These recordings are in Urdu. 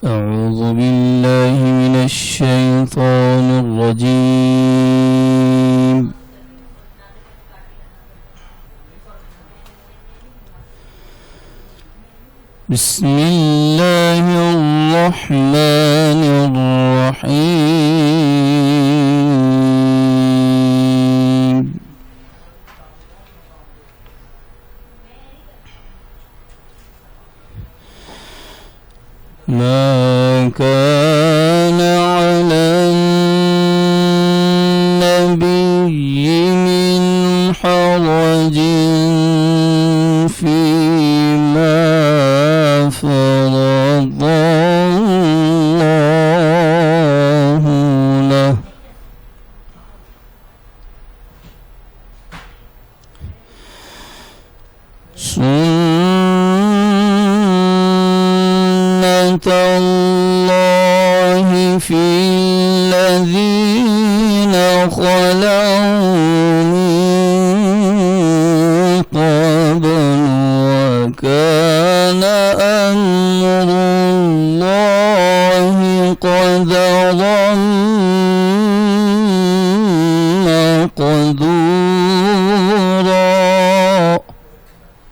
أعوذ بالله من الشيطان الرجيم بسم الله الرحمن الرحيم ما كان على النبي من حرج فيما فرض الله له الله في الذين خلوا من قبل وكان أمر الله قدرا مقدورا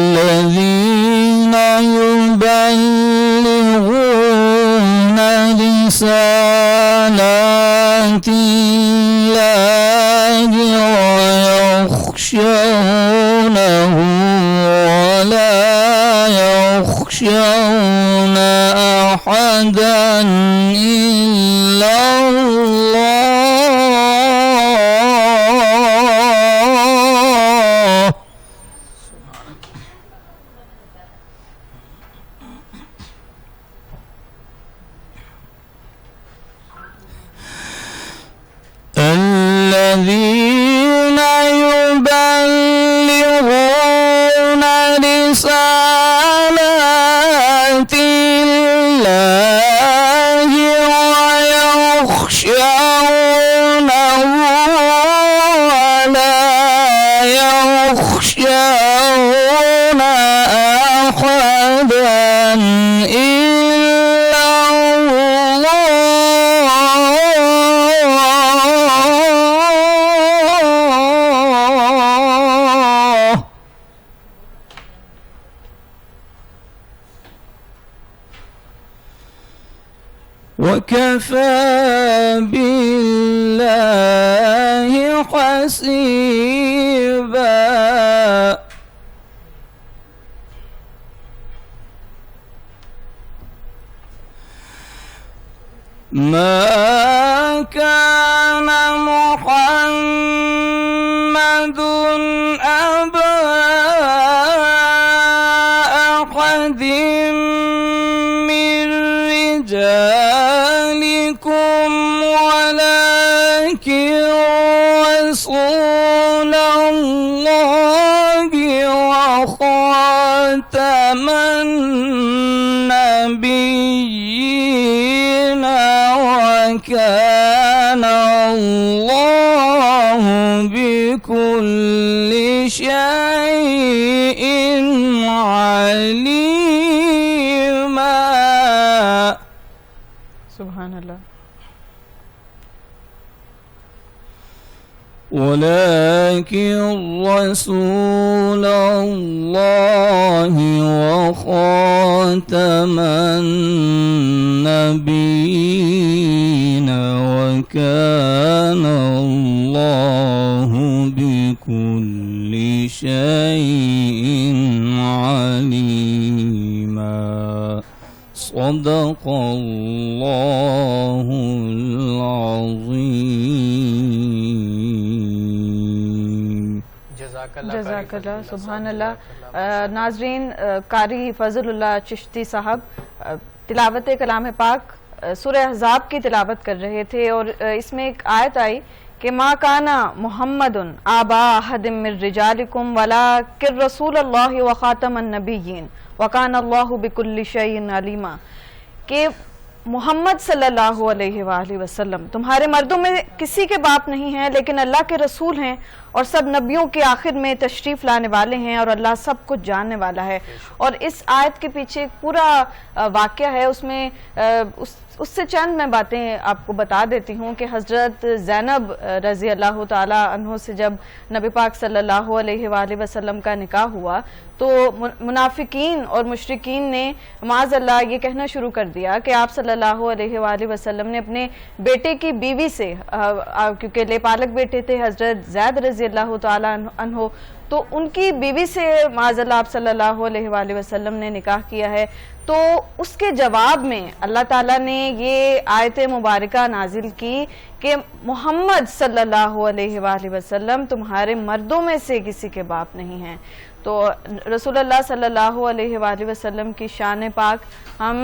الذين يبلغون رسالات الله ويخشونه ولا يخشون أحدا إلا الله الذين يبلغون رسالات الله ويخشونه ولا يخشون أحدا إلا الله وكفى بالله حسيبا ما كان محمد أبا أحد من رجالكم ولكن رسول الله وخاتم النبيين وكان الله بكل شيء عليما. سبحان اللہ. ولكن رسول الله وخاتم النبيين وكان الله بكل شيء عليما. صدق الله العظيم. جزاک اللہ. سبحان اللہ. ناظرین، قاری فضل اللہ چشتی صاحب تلاوت کلام پاک سورہ احزاب کی تلاوت کر رہے تھے، اور اس میں ایک آیت آئی کہ ما کانا محمد آبا احد من رجالکم ولکن رسول اللہ وخاتم النبیین وکان اللہ بکل شیء علیما، کہ محمد صلی اللہ علیہ وآلہ وسلم تمہارے مردوں میں کسی کے باپ نہیں ہیں، لیکن اللہ کے رسول ہیں اور سب نبیوں کے آخر میں تشریف لانے والے ہیں، اور اللہ سب کچھ جاننے والا ہے. اور اس آیت کے پیچھے ایک پورا واقعہ ہے، اس میں اس سے چند میں باتیں آپ کو بتا دیتی ہوں کہ حضرت زینب رضی اللہ تعالی عنہ سے جب نبی پاک صلی اللہ علیہ وآلہ وسلم کا نکاح ہوا تو منافقین اور مشرکین نے معاذ اللہ یہ کہنا شروع کر دیا کہ آپ صلی اللہ علیہ وآلہ وسلم نے اپنے بیٹے کی بیوی سے، کیونکہ لے پالک بیٹے تھے حضرت زید رضی اللہ تعالی عنہ، تو ان کی بیوی سے معاذ اللہ آپ صلی اللہ علیہ وآلہ وسلم نے نکاح کیا ہے. تو اس کے جواب میں اللہ تعالیٰ نے یہ آیت مبارکہ نازل کی کہ محمد صلی اللہ علیہ وآلہ وسلم تمہارے مردوں میں سے کسی کے باپ نہیں ہیں. تو رسول اللہ صلی اللہ علیہ وآلہ وسلم کی شان پاک ہم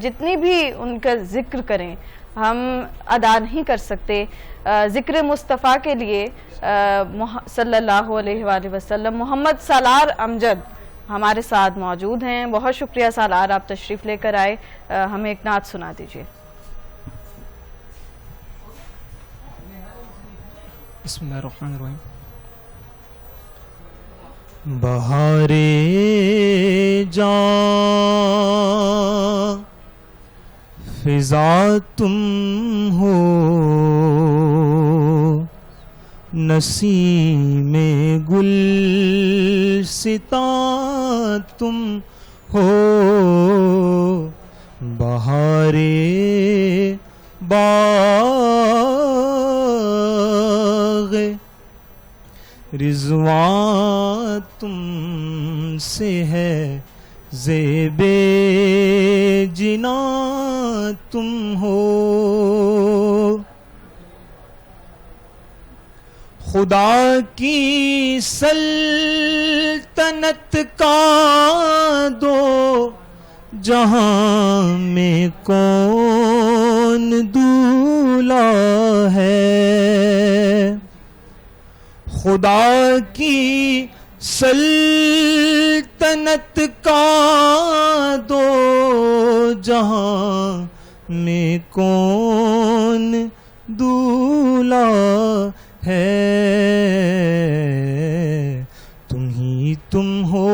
جتنی بھی ان کا ذکر کریں ہم ادا نہیں کر سکتے. ذکر مصطفیٰ کے لیے صلی اللہ علیہ وآلہ وسلم محمد سالار امجد ہمارے ساتھ موجود ہیں. بہت شکریہ سالار، آپ تشریف لے کر آئے. ہمیں ایک نعت سنا دیجیے. بسم اللہ الرحمن الرحیم. بہارے جاں فضا تم ہو، نسیم گل ستا تم ہو، بہارے باغ رضوان تم سے ہے، زیب جنا تم ہو، خدا کی سلطنت کا دو جہاں میں کون دولا ہے، خدا کی سلطنت کا دو جہاں میں کون دولا ہے، تم ہی تم ہو،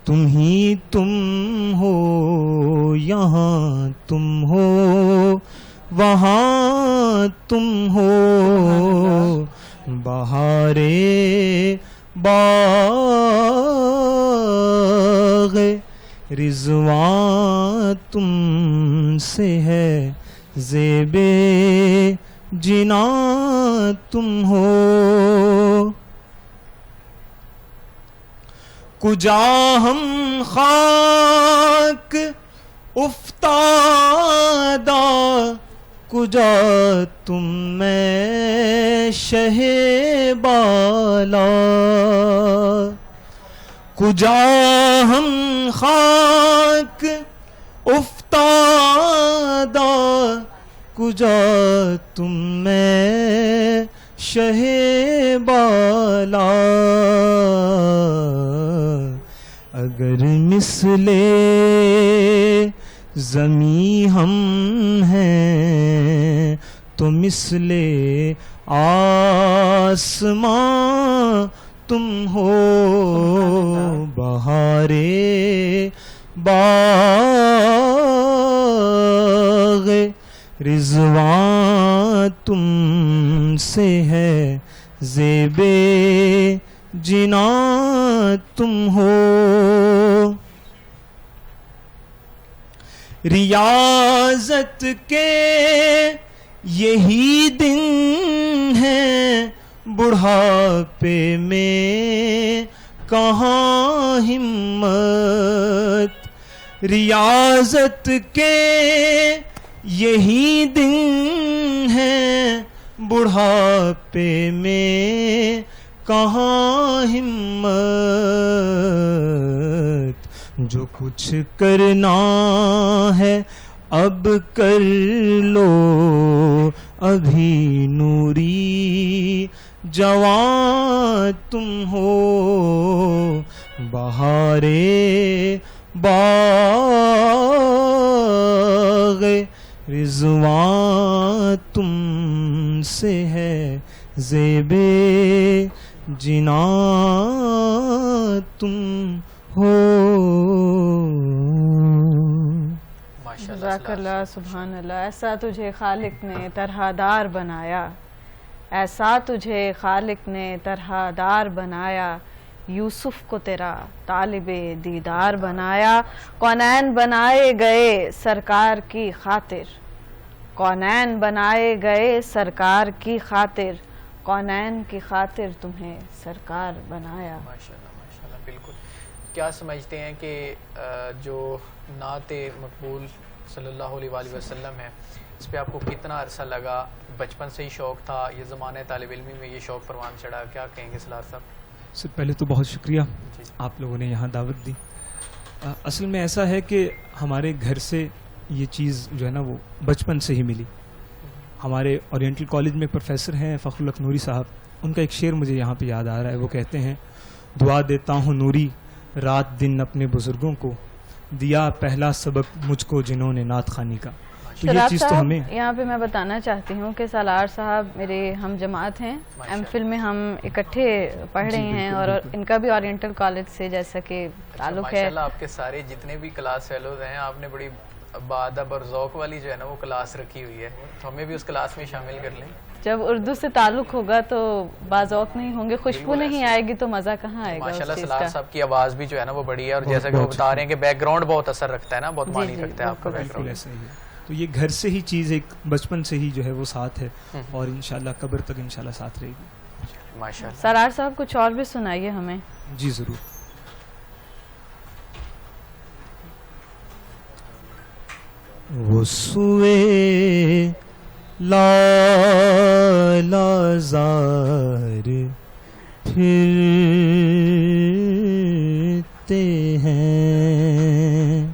تم ہی تم ہو، یہاں تم ہو وہاں تم ہو، بہارے باغ رضوان تم سے ہے زیب جنا تم ہو کجا ہم خاک افتادہ کجا تم میں شہ بالا کجا ہم خاک افتادہ کجا تم میں شہ بالا اگر مثل زمیں ہم ہیں تو مثل آسمان تم ہو بہارے باغ رضوان تم سے ہے زیب جنا تم ہو ریاضت کے یہی دن ہیں بڑھاپے میں کہاں ہمت ریاضت کے یہی دن ہیں بڑھاپے میں کہاں ہمت جو کچھ کرنا ہے اب کر لو ابھی نوری جوان تم ہو بہارے باغ رضوان تم سے ہے زیب جنا تم ہو جزاک اللہ سبحان اللہ. ایسا تجھے خالق نے طرح دار بنایا ایسا تجھے خالق نے طرح دار بنایا یوسف کو تیرا طالب دیدار بنایا کونین بنائے گئے سرکار کی خاطر کونین بنائے گئے سرکار کی خاطر کونین کی خاطر تمہیں سرکار بنایا. ماشاءاللہ بالکل. کیا سمجھتے ہیں کہ جو نعت مقبول صلی اللہ علیہ وآلہ وسلم ہے اس پہ آپ کو کتنا عرصہ لگا؟ بچپن سے ہی شوق تھا؟ یہ زمانے طالب علمی میں یہ شوق پروان چڑھا؟ کیا کہیں گے سلار صاحب؟ سر پہلے تو بہت شکریہ آپ لوگوں نے یہاں دعوت دی. اصل میں ایسا ہے کہ ہمارے گھر سے یہ چیز جو ہے نا وہ بچپن سے ہی ملی. ہمارے اورینٹل کالج میں پروفیسر ہیں فخر الحق نوری صاحب, ان کا ایک شعر مجھے یہاں پہ یاد آ رہا ہے. وہ کہتے ہیں دعا دیتا ہوں نوری رات دن اپنے بزرگوں کو دیا پہلا سبق مجھ کو جنہوں نے نعت خوانی کا. تو یہ چیز تو ہمیں یہاں پہ میں بتانا چاہتی ہوں کہ سالار صاحب میرے ہم جماعت ہیں, ایم فل میں ہم اکٹھے پڑھ رہے ہیں اور ان کا بھی اورینٹل کالج سے جیسا کہ تعلق ہے. ماشاءاللہ آپ کے سارے جتنے بھی کلاس فیلوز ہیں آپ نے بڑی بادب اور ذوق والی جو ہے نا وہ کلاس رکھی ہوئی ہے, تو ہمیں بھی اس کلاس میں شامل کر لیں. جب اردو سے تعلق ہوگا تو باذوق نہیں ہوں گے, خوشبو نہیں آئے گی تو مزہ کہاں آئے گا. ماشاءاللہ سلار صاحب کی آواز بھی جو ہے نا وہ بڑی ہے, اور جیسا کہ وہ بتا رہے ہیں کہ بیک گراؤنڈ بہت اثر رکھتا ہے نا, بہت معنی رکھتا ہے آپ کا بیک گراؤنڈ. تو یہ گھر سے ہی چیز ایک بچپن سے ہی جو ہے وہ ساتھ ہے اور انشاءاللہ قبر تک انشاءاللہ ساتھ رہے گی. ماشاءاللہ. سرار صاحب کچھ اور بھی سنائیے ہمیں. جی ضرور. وہ سوئے لالازار پھرتے ہیں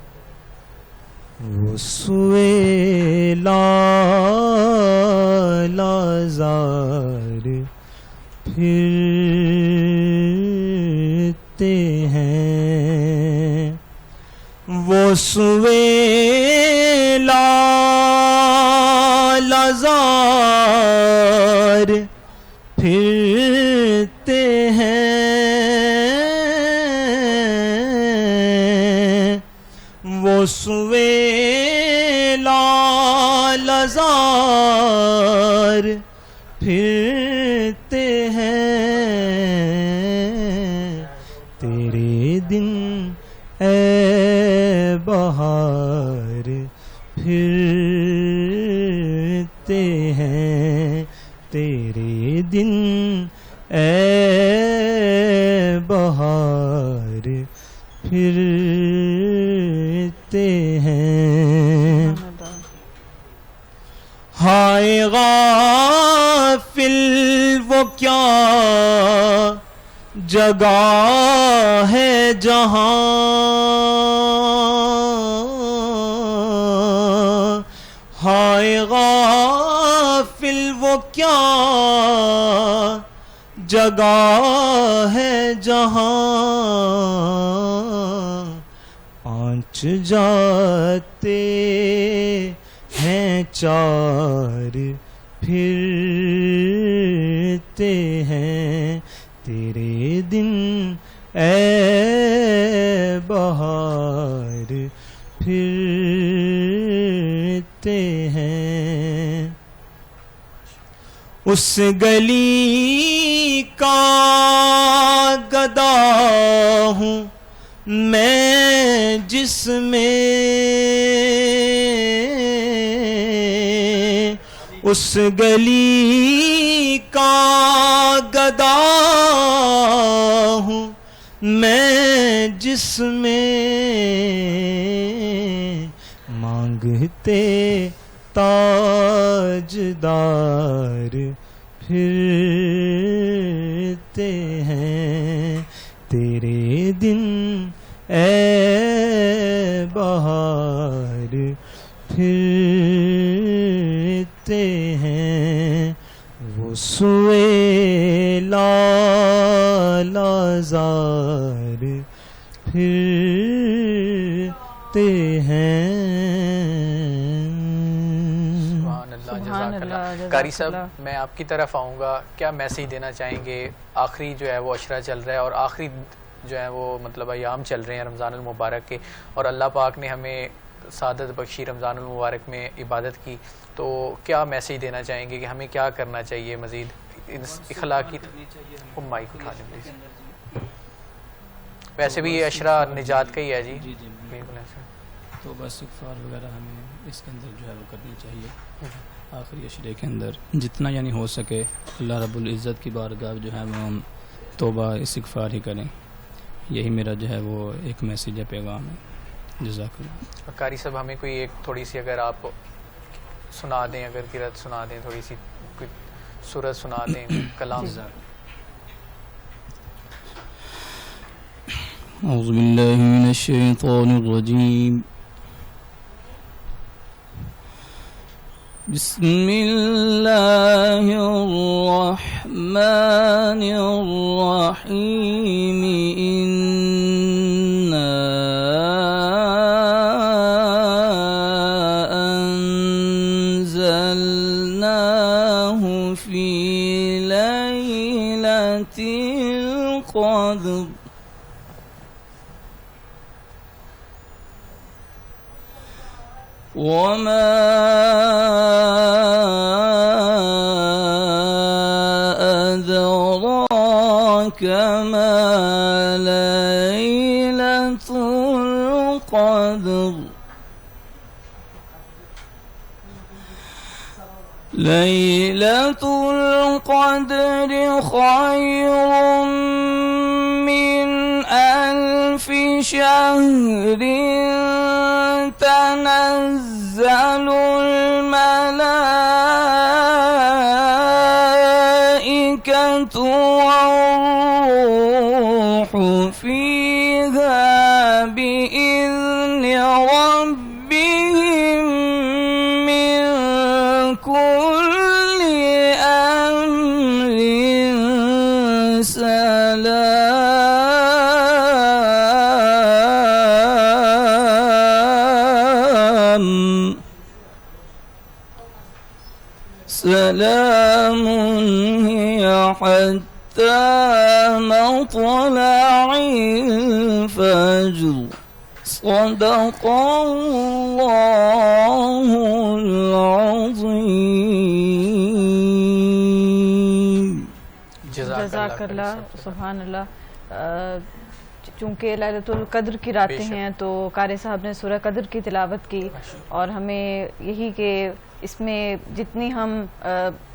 وہ سوئے لالازار پھرتے ہیں وہ سوئے لالازار پھرتے ہیں وہ سوئے لالازار پھرتے ہیں تیرے دن اے بہار پھرتے ہیں تیرے دن، اے بہار پھرتے ہیں. ہائے غافل وہ کیا جگہ ہے جہاں، ہائے غافل وہ کیا جگہ ہے جہاں، پانچ جاتے ہیں چار پھرتے ہیں تیرے دن، اے بہار پھرتے ہیں. اس گلی کا گدا ہوں میں جس میں، اس گلی کا گدا ہوں میں جس میں، مانگتے تاجدار پھرتے ہیں تیرے دن، اے بہار پھرتے ہیں. وہ سوئے لالازار پھرتے ہیں. جزاک اللہ. قاری صاحب میں آپ کی طرف آؤں گا، کیا میسیج دینا چاہیں گے؟ آخری جو ہے وہ عشرہ چل رہا ہے اور آخری جو ہے وہ مطلب ایام چل رہے ہیں رمضان المبارک کے، اور اللہ پاک نے ہمیں سعادت بخشی رمضان المبارک میں عبادت کی، تو کیا میسیج دینا چاہیں گے کہ ہمیں کیا کرنا چاہیے مزید اخلاقی؟ مائک اٹھا دیں پلیز. ویسے بھی یہ عشرہ نجات کا ہی ہے. جی بالکل ایسا. تو بس استغفار وغیرہ ہمیں اس کے اندر جو ہے وہ کرنی چاہیے آخری عشرے کے اندر، جتنا یعنی ہو سکے اللہ رب العزت کی بارگاہ جو ہے وہ ہم توبہ استغفار ہی کریں. یہی میرا جو ہے وہ ایک میسیج ہے، پیغام ہے. جزاک اللہ. قاری صاحب ہمیں کوئی ایک تھوڑی سی اگر آپ سنا دیں، اگر قرأت سنا دیں، تھوڑی سی کوئی سورت سنا دیں، کلام. اعوذ باللہ من الشیطان الرجیم. بسم اللہ الرحمن الرحیم. انا انزلناہ فی لیلۃ القدر. وما أدراك ما ليلة القدر. ليلة القدر خير من ألف شهر. تنزل الملائكة والروح فيها بإذن ربهم من كل أمر سلام هي حتى مطلع الفجر. صدق الله العظيم. جزاک اللہ. سبحان اللہ. چونکہ لیلۃ القدر کی راتیں بے شک. ہیں تو قاری صاحب نے سورہ قدر کی تلاوت کی اور ہمیں یہی کہ اس میں جتنی ہم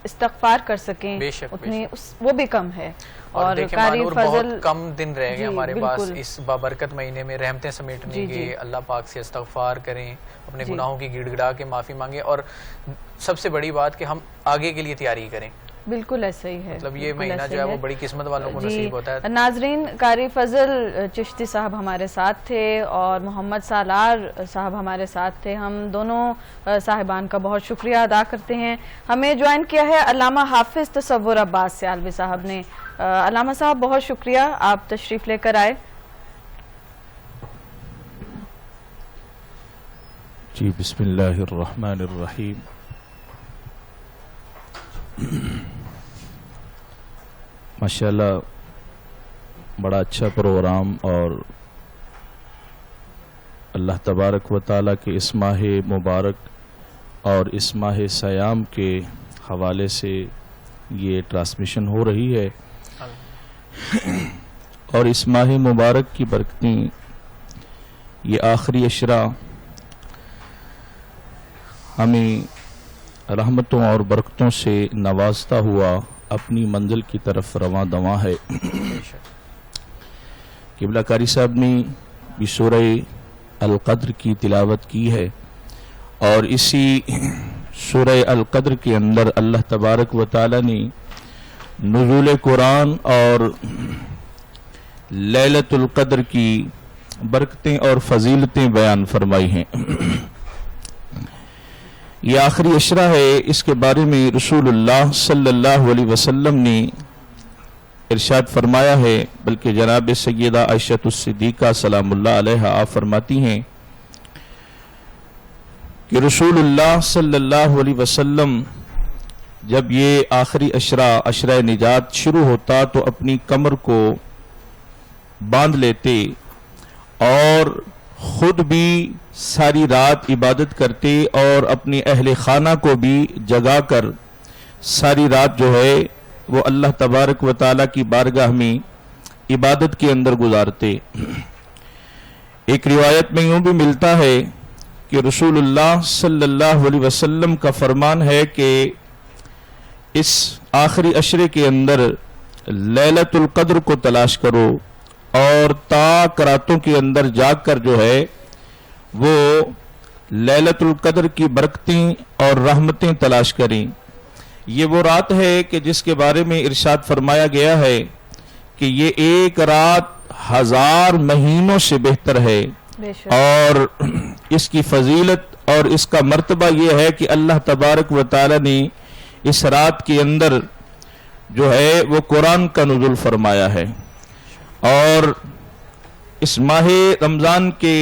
استغفار کر سکیں بے شک، بے اتنی وہ بھی کم ہے. اور دیکھیں مانور بہت کم دن رہ جی، گئے ہمارے پاس بالکل. اس بابرکت مہینے میں رحمتیں سمیٹنے جی، کے. جی. اللہ پاک سے استغفار کریں، اپنے جی. گناہوں کی گڑ گڑا کے معافی مانگیں، اور سب سے بڑی بات کہ ہم آگے کے لیے تیاری کریں. بالکل ایسا ہی ہے. مطلب یہ بالکل مہینہ ایسا جو ہے ہی وہ بڑی قسمت والوں کو جی. نصیب ہوتا ہے. ناظرین، قاری فضل چشتی صاحب ہمارے ساتھ تھے اور محمد سالار صاحب ہمارے ساتھ تھے. ہم دونوں صاحبان کا بہت شکریہ ادا کرتے ہیں. ہمیں جوائن کیا ہے علامہ حافظ تصور عباس سیالوی صاحب نے. علامہ صاحب بہت شکریہ، آپ تشریف لے کر آئے. جی بسم اللہ الرحمن الرحیم. ماشاءاللہ بڑا اچھا پروگرام، اور اللہ تبارک و تعالیٰ کے اس ماہ مبارک اور اس ماہ سیام کے حوالے سے یہ ٹرانسمیشن ہو رہی ہے. اور اس ماہ مبارک کی برکتیں، یہ آخری عشرہ ہمیں رحمتوں اور برکتوں سے نوازتا ہوا اپنی منزل کی طرف رواں دواں ہے. قبلہ قاری صاحب نے بھی سورہ القدر کی تلاوت کی ہے، اور اسی سورہ القدر کے اندر اللہ تبارک و تعالی نے نزول قرآن اور لیلۃ القدر کی برکتیں اور فضیلتیں بیان فرمائی ہیں. یہ آخری عشرہ ہے، اس کے بارے میں رسول اللہ صلی اللہ علیہ وسلم نے ارشاد فرمایا ہے. بلکہ جناب سیدہ عائشہ الصدیقہ سلام اللہ علیہا آپ فرماتی ہیں کہ رسول اللہ صلی اللہ علیہ وسلم جب یہ آخری عشرہ نجات شروع ہوتا تو اپنی کمر کو باندھ لیتے اور خود بھی ساری رات عبادت کرتے اور اپنی اہل خانہ کو بھی جگا کر ساری رات جو ہے وہ اللہ تبارک و تعالیٰ کی بارگاہ میں عبادت کے اندر گزارتے. ایک روایت میں یوں بھی ملتا ہے کہ رسول اللہ صلی اللہ علیہ وسلم کا فرمان ہے کہ اس آخری عشرے کے اندر لیلۃ القدر کو تلاش کرو اور تا راتوں کے اندر جاگ کر جو ہے وہ لیلۃ القدر کی برکتیں اور رحمتیں تلاش کریں. یہ وہ رات ہے کہ جس کے بارے میں ارشاد فرمایا گیا ہے کہ یہ ایک رات 1000 مہینوں سے بہتر ہے، اور اس کی فضیلت اور اس کا مرتبہ یہ ہے کہ اللہ تبارک و تعالی نے اس رات کے اندر جو ہے وہ قرآن کا نزول فرمایا ہے. اور اس ماہ رمضان کے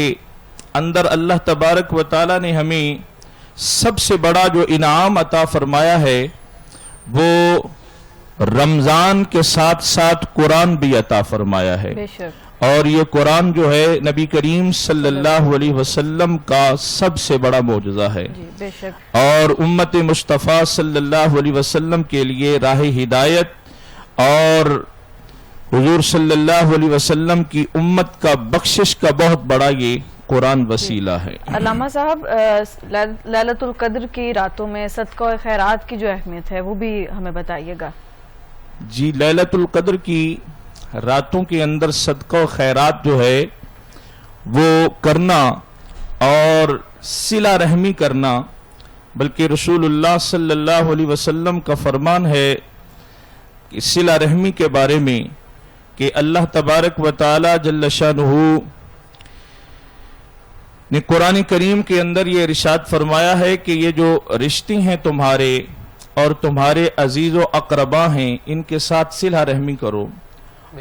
اندر اللہ تبارک و تعالی نے ہمیں سب سے بڑا جو انعام عطا فرمایا ہے وہ رمضان کے ساتھ ساتھ قرآن بھی عطا فرمایا ہے. اور یہ قرآن جو ہے نبی کریم صلی اللہ علیہ وسلم کا سب سے بڑا معجزہ ہے، اور امت مصطفیٰ صلی اللہ علیہ وسلم کے لیے راہ ہدایت اور حضور صلی اللہ علیہ وسلم کی امت کا بخشش کا بہت بڑا یہ قرآن وسیلہ ہے. علامہ صاحب، لیلۃ القدر کی راتوں میں صدقہ و خیرات کی جو اہمیت ہے وہ بھی ہمیں بتائیے گا. جی، لیلۃ القدر کی راتوں کے اندر صدقہ و خیرات جو ہے وہ کرنا اور صلہ رحمی کرنا، بلکہ رسول اللہ صلی اللہ علیہ وسلم کا فرمان ہے کہ صلہ رحمی کے بارے میں کہ اللہ تبارک و تعالی جل شانہ نے قرآن کریم کے اندر یہ ارشاد فرمایا ہے کہ یہ جو رشتے ہیں تمہارے اور تمہارے عزیز و اقربا ہیں ان کے ساتھ صلہ رحمی کرو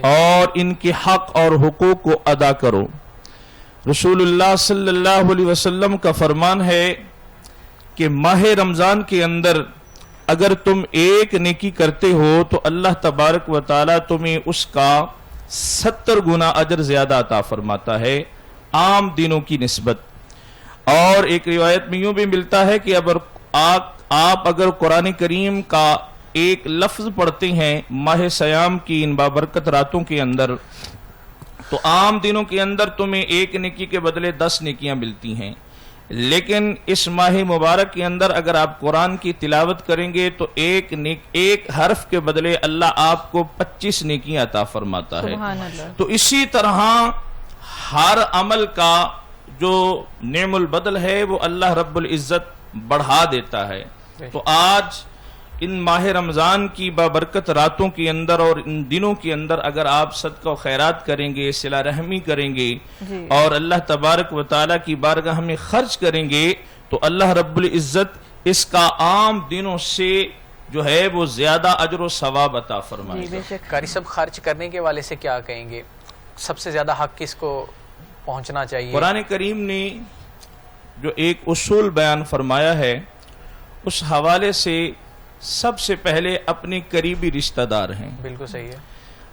اور ان کے حق اور حقوق کو ادا کرو. رسول اللہ صلی اللہ علیہ وسلم کا فرمان ہے کہ ماہ رمضان کے اندر اگر تم ایک نیکی کرتے ہو تو اللہ تبارک و تعالی تمہیں اس کا 70 گنا اجر زیادہ عطا فرماتا ہے عام دنوں کی نسبت. اور ایک روایت میں یوں بھی ملتا ہے کہ آپ اگر قرآن کریم کا ایک لفظ پڑھتے ہیں ماہ سیام کی ان بابرکت راتوں کے اندر تو عام دنوں کے اندر تمہیں ایک نیکی کے بدلے 10 نیکیاں ملتی ہیں، لیکن اس ماہ مبارک کے اندر اگر آپ قرآن کی تلاوت کریں گے تو ایک حرف کے بدلے اللہ آپ کو 25 نیکیاں عطا فرماتا ہے۔ سبحان اللہ۔ تو اسی طرح ہر عمل کا جو نعم البدل ہے وہ اللہ رب العزت بڑھا دیتا ہے۔ تو آج ان ماہ رمضان کی بابرکت راتوں کے اندر اور ان دنوں کے اندر اگر آپ صدقہ و خیرات کریں گے، صلہ رحمی کریں گے اور اللہ تبارک و تعالیٰ کی بارگاہ میں خرچ کریں گے تو اللہ رب العزت اس کا عام دنوں سے جو ہے وہ زیادہ اجر و ثواب عطا فرمائے گا۔ قاری صاحب، خرچ کرنے کے والے سے کیا کہیں گے؟ سب سے زیادہ حق کس کو پہنچنا چاہیے؟ قرآن کریم نے جو ایک اصول بیان فرمایا ہے اس حوالے سے سب سے پہلے اپنے قریبی رشتہ دار ہیں، بالکل صحیح ہے،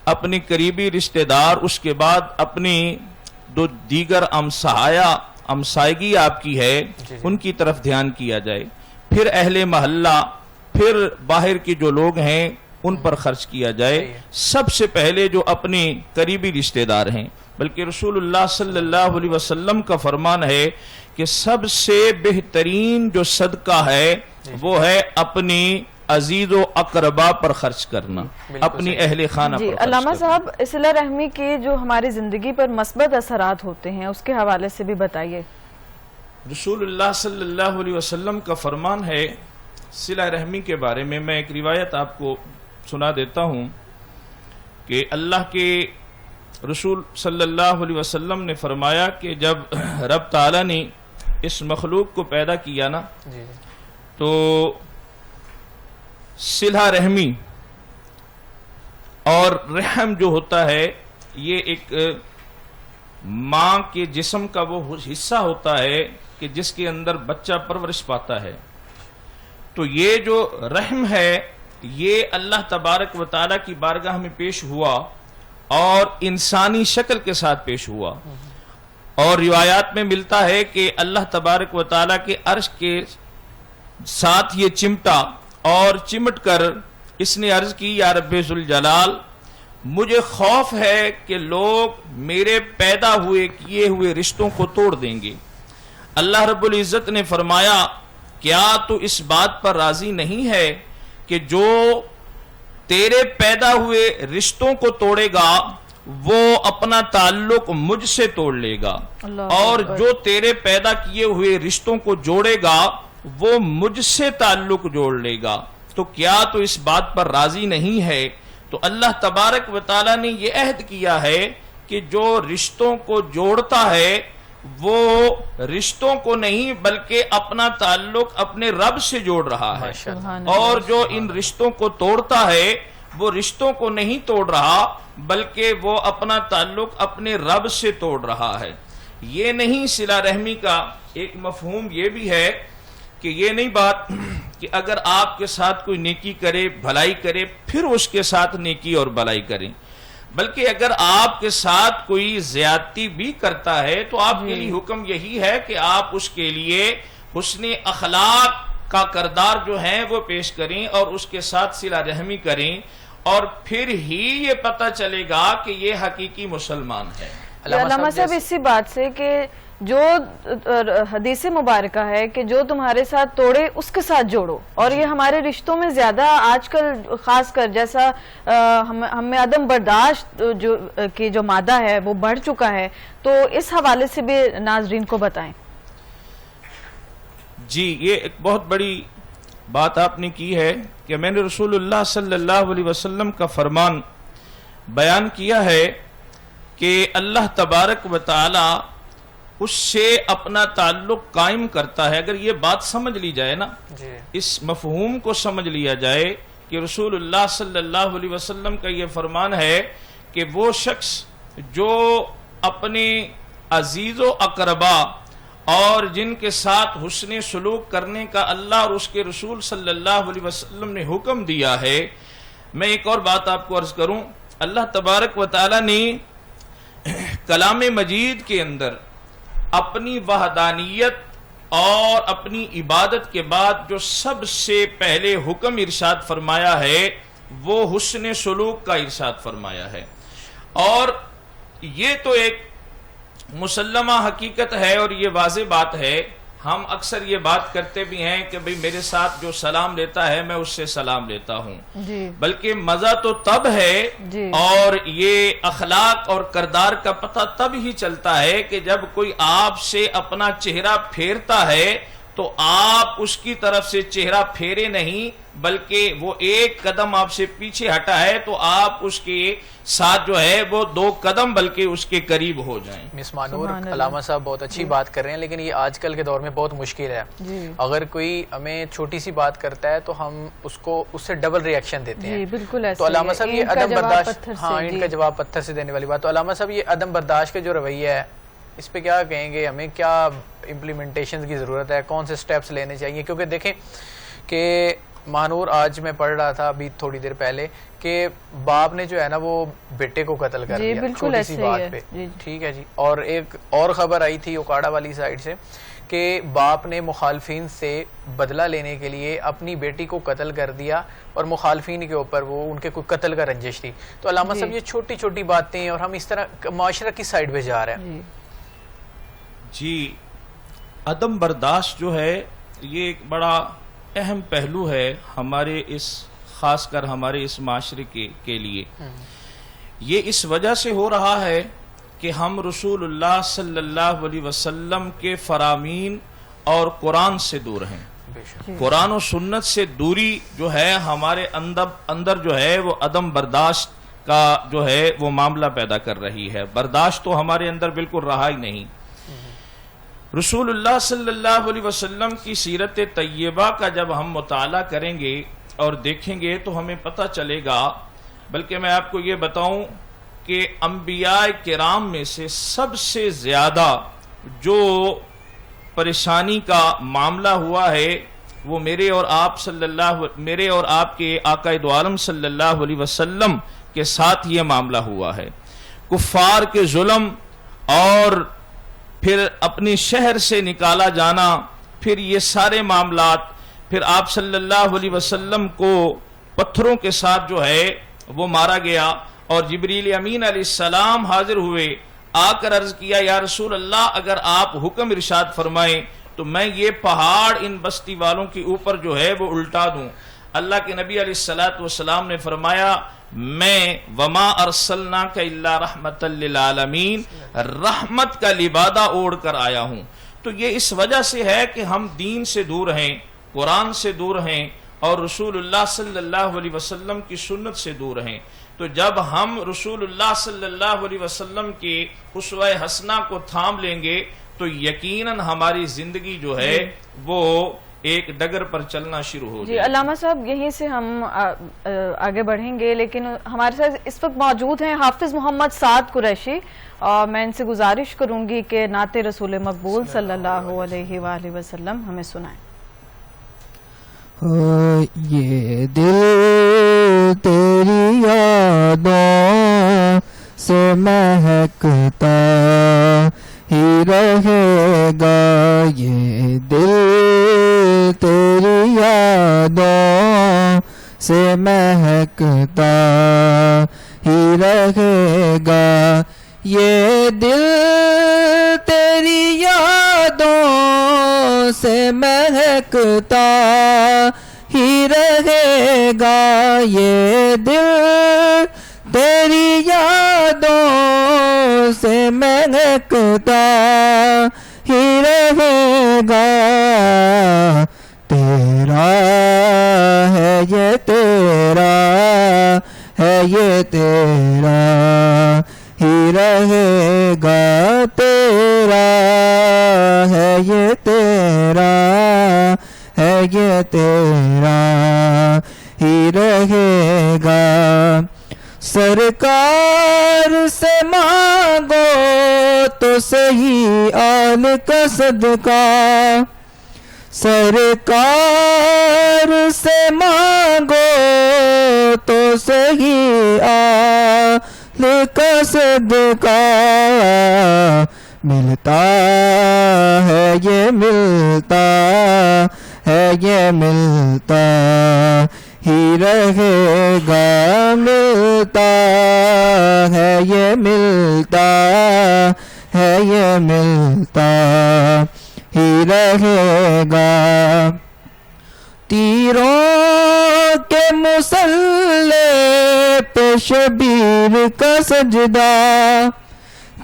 اپنے قریبی رشتہ دار، اس کے بعد اپنی جو دیگر ہمسائیگی آپ کی ہے ان کی طرف دھیان کیا جائے، پھر اہل محلہ، پھر باہر کے جو لوگ ہیں ان پر خرچ کیا جائے۔ سب سے پہلے جو اپنے قریبی رشتہ دار ہیں، بلکہ رسول اللہ صلی اللہ علیہ وسلم کا فرمان ہے کہ سب سے بہترین جو صدقہ ہے وہ ہے اپنی عزیز و اقربا پر خرچ کرنا، اپنی اہل خانہ پر خرچ کرنا۔ علامہ صاحب، صلہ رحمی کے جو ہماری زندگی پر مثبت اثرات ہوتے ہیں اس کے حوالے سے بھی بتائیے۔ رسول اللہ صلی اللہ علیہ وسلم کا فرمان ہے صلہ رحمی کے بارے میں، میں ایک روایت آپ کو سنا دیتا ہوں کہ اللہ کے رسول صلی اللہ علیہ وسلم نے فرمایا کہ جب رب تعالیٰ نے اس مخلوق کو پیدا کیا نا تو صلہ رحمی اور رحم جو ہوتا ہے یہ ایک ماں کے جسم کا وہ حصہ ہوتا ہے کہ جس کے اندر بچہ پرورش پاتا ہے۔ تو یہ جو رحم ہے یہ اللہ تبارک و تعالیٰ کی بارگاہ میں پیش ہوا اور انسانی شکل کے ساتھ پیش ہوا، اور روایات میں ملتا ہے کہ اللہ تبارک و تعالیٰ کے عرش کے ساتھ یہ چمٹا اور چمٹ کر اس نے عرض کی، یا رب ذوالجلال مجھے خوف ہے کہ لوگ میرے پیدا ہوئے کیے ہوئے رشتوں کو توڑ دیں گے۔ اللہ رب العزت نے فرمایا کیا تو اس بات پر راضی نہیں ہے کہ جو تیرے پیدا ہوئے رشتوں کو توڑے گا وہ اپنا تعلق مجھ سے توڑ لے گا، اور جو تیرے پیدا کیے ہوئے رشتوں کو جوڑے گا وہ مجھ سے تعلق جوڑ لے گا، تو کیا تو اس بات پر راضی نہیں ہے؟ تو اللہ تبارک و تعالیٰ نے یہ عہد کیا ہے کہ جو رشتوں کو جوڑتا ہے وہ رشتوں کو نہیں بلکہ اپنا تعلق اپنے رب سے جوڑ رہا ہے، اور جو ان رشتوں کو توڑتا ہے وہ رشتوں کو نہیں توڑ رہا بلکہ وہ اپنا تعلق اپنے رب سے توڑ رہا ہے۔ یہ نہیں صلہ رحمی کا ایک مفہوم یہ بھی ہے کہ یہ نہیں بات کہ اگر آپ کے ساتھ کوئی نیکی کرے، بھلائی کرے، پھر اس کے ساتھ نیکی اور بھلائی کریں، بلکہ اگر آپ کے ساتھ کوئی زیادتی بھی کرتا ہے تو آپ کے لیے حکم یہی ہے کہ آپ اس کے لیے حسن اخلاق کا کردار جو ہے وہ پیش کریں اور اس کے ساتھ صلہ رحمی کریں، اور پھر ہی یہ پتہ چلے گا کہ یہ حقیقی مسلمان ہے۔ علامہ صاحب، اسی بات سے کہ جو حدیث مبارکہ ہے کہ جو تمہارے ساتھ توڑے اس کے ساتھ جوڑو، اور یہ ہمارے رشتوں میں زیادہ آج کل خاص کر جیسا ہم میں عدم برداشت کی جو مادہ ہے وہ بڑھ چکا ہے، تو اس حوالے سے بھی ناظرین کو بتائیں۔ جی، یہ ایک بہت بڑی بات آپ نے کی ہے کہ میں نے رسول اللہ صلی اللہ علیہ وسلم کا فرمان بیان کیا ہے کہ اللہ تبارک و تعالی اس سے اپنا تعلق قائم کرتا ہے۔ اگر یہ بات سمجھ لی جائے نا، اس مفہوم کو سمجھ لیا جائے کہ رسول اللہ صلی اللہ علیہ وسلم کا یہ فرمان ہے کہ وہ شخص جو اپنے عزیز و اقربا اور جن کے ساتھ حسن سلوک کرنے کا اللہ اور اس کے رسول صلی اللہ علیہ وسلم نے حکم دیا ہے۔ میں ایک اور بات آپ کو عرض کروں، اللہ تبارک و تعالی نے کلام مجید کے اندر اپنی وحدانیت اور اپنی عبادت کے بعد جو سب سے پہلے حکم ارشاد فرمایا ہے وہ حسن سلوک کا ارشاد فرمایا ہے، اور یہ تو ایک مسلمہ حقیقت ہے اور یہ واضح بات ہے. ہم اکثر یہ بات کرتے بھی ہیں کہ بھئی میرے ساتھ جو سلام لیتا ہے میں اس سے سلام لیتا ہوں. جی بلکہ مزہ تو تب ہے جی اور یہ اخلاق اور کردار کا پتہ تب ہی چلتا ہے کہ جب کوئی آپ سے اپنا چہرہ پھیرتا ہے تو آپ اس کی طرف سے چہرہ پھیرے نہیں بلکہ وہ ایک قدم آپ سے پیچھے ہٹا ہے تو آپ اس کے ساتھ جو ہے وہ 2 قدم بلکہ اس کے قریب ہو جائیں. مس مانور، سبحان اللہ. علامہ صاحب بہت اچھی بات کر رہے ہیں، لیکن یہ آج کل کے دور میں بہت مشکل ہے. جی اگر کوئی ہمیں چھوٹی سی بات کرتا ہے تو ہم اس کو اس سے ڈبل ریئیکشن دیتے ہیں. جی بالکل ایسا تو علامہ صاحب یہ عدم برداشت، ہاں جی ان کا جواب پتھر سے دینے والی بات. تو علامہ صاحب یہ عدم برداشت کا جو رویہ ہے اس پہ کیا کہیں گے؟ ہمیں کیا امپلیمنٹیشن کی ضرورت ہے؟ کون سے سٹیپس لینے چاہیے؟ کیونکہ دیکھیں کہ مانور، آج میں پڑھ رہا تھا ابھی تھوڑی دیر پہلے کہ باپ نے جو ہے نا وہ بیٹے کو قتل کر جی دیا بالکل چھوٹی سی ایسے بات ہی پہ. ہے. ٹھیک ہے جی. اور ایک اور خبر آئی تھی اوکاڑا والی سائڈ سے کہ باپ نے مخالفین سے بدلہ لینے کے لیے اپنی بیٹی کو قتل کر دیا اور مخالفین کے اوپر وہ ان کے کوئی قتل کا رنجش تھی. تو علامہ صاحب یہ چھوٹی چھوٹی باتیں ہیں اور ہم اس طرح معاشرہ کی سائڈ پہ جا رہے ہیں. جی عدم برداشت جو ہے یہ ایک بڑا اہم پہلو ہے ہمارے اس، خاص کر ہمارے اس معاشرے کے لیے. یہ اس وجہ سے ہو رہا ہے کہ ہم رسول اللہ صلی اللہ علیہ وسلم کے فرامین اور قرآن سے دور ہیں. قرآن و سنت سے دوری جو ہے ہمارے اندر جو ہے وہ عدم برداشت کا جو ہے وہ معاملہ پیدا کر رہی ہے. برداشت تو ہمارے اندر بالکل رہا ہی نہیں. رسول اللہ صلی اللہ علیہ وسلم کی سیرت طیبہ کا جب ہم مطالعہ کریں گے اور دیکھیں گے تو ہمیں پتہ چلے گا، بلکہ میں آپ کو یہ بتاؤں کہ انبیاء کرام میں سے سب سے زیادہ جو پریشانی کا معاملہ ہوا ہے وہ میرے اور آپ کے آقا دو عالم صلی اللہ علیہ وسلم کے ساتھ یہ معاملہ ہوا ہے. کفار کے ظلم اور پھر اپنے شہر سے نکالا جانا، پھر یہ سارے معاملات، پھر آپ صلی اللہ علیہ وسلم کو پتھروں کے ساتھ جو ہے وہ مارا گیا اور جبریل امین علیہ السلام حاضر ہوئے، آ کر عرض کیا یا رسول اللہ اگر آپ حکم ارشاد فرمائیں تو میں یہ پہاڑ ان بستی والوں کے اوپر جو ہے وہ الٹا دوں. اللہ کے نبی علیہ السلام نے فرمایا میں وما ارسلناک الا رحمت للعالمین، رحمت کا لبادہ اوڑھ کر آیا ہوں. تو یہ اس وجہ سے ہے کہ ہم دین سے دور ہیں، قرآن سے دور ہیں اور رسول اللہ صلی اللہ علیہ وسلم کی سنت سے دور ہیں. تو جب ہم رسول اللہ صلی اللہ علیہ وسلم کی اسوہ حسنہ کو تھام لیں گے تو یقیناً ہماری زندگی جو ہے وہ ایک ڈگر پر چلنا شروع ہو جی. علامہ صاحب یہیں سے ہم آگے بڑھیں گے، لیکن ہمارے ساتھ اس وقت موجود ہیں حافظ محمد سعد قریشی، اور میں ان سے گزارش کروں گی کہ نعت رسول مقبول صلی اللہ علیہ وآلہ وسلم ہمیں سنائیں. یہ دل تیری یادوں سے مہکتا ہی رہے گا، یہ دل تیری یادوں سے مہکتا ہی رہے گا، یہ دل تیری یادوں سے مہکتا ہی رہے گا، یہ دل تیری یادوں سے مہکتا ہی رہے گا، تیرا ہے یہ تیرا ہے یہ تیرا ہی رہے گا، تیرا ہے یہ تیرا ہے یہ تیرا ہی رہے گا، سرکار سے مانگو تو صحیح آل کا صدقہ، سرکار سے مانگو تو صحیح آل کا صدقہ، ملتا ہے یہ ملتا ہے یہ ملتا ہی رہے گا، ملتا ہے یہ ملتا ہے یہ ملتا ہی رہے گا۔ تیروں کے مسلح پہ شبیر کا سجدہ،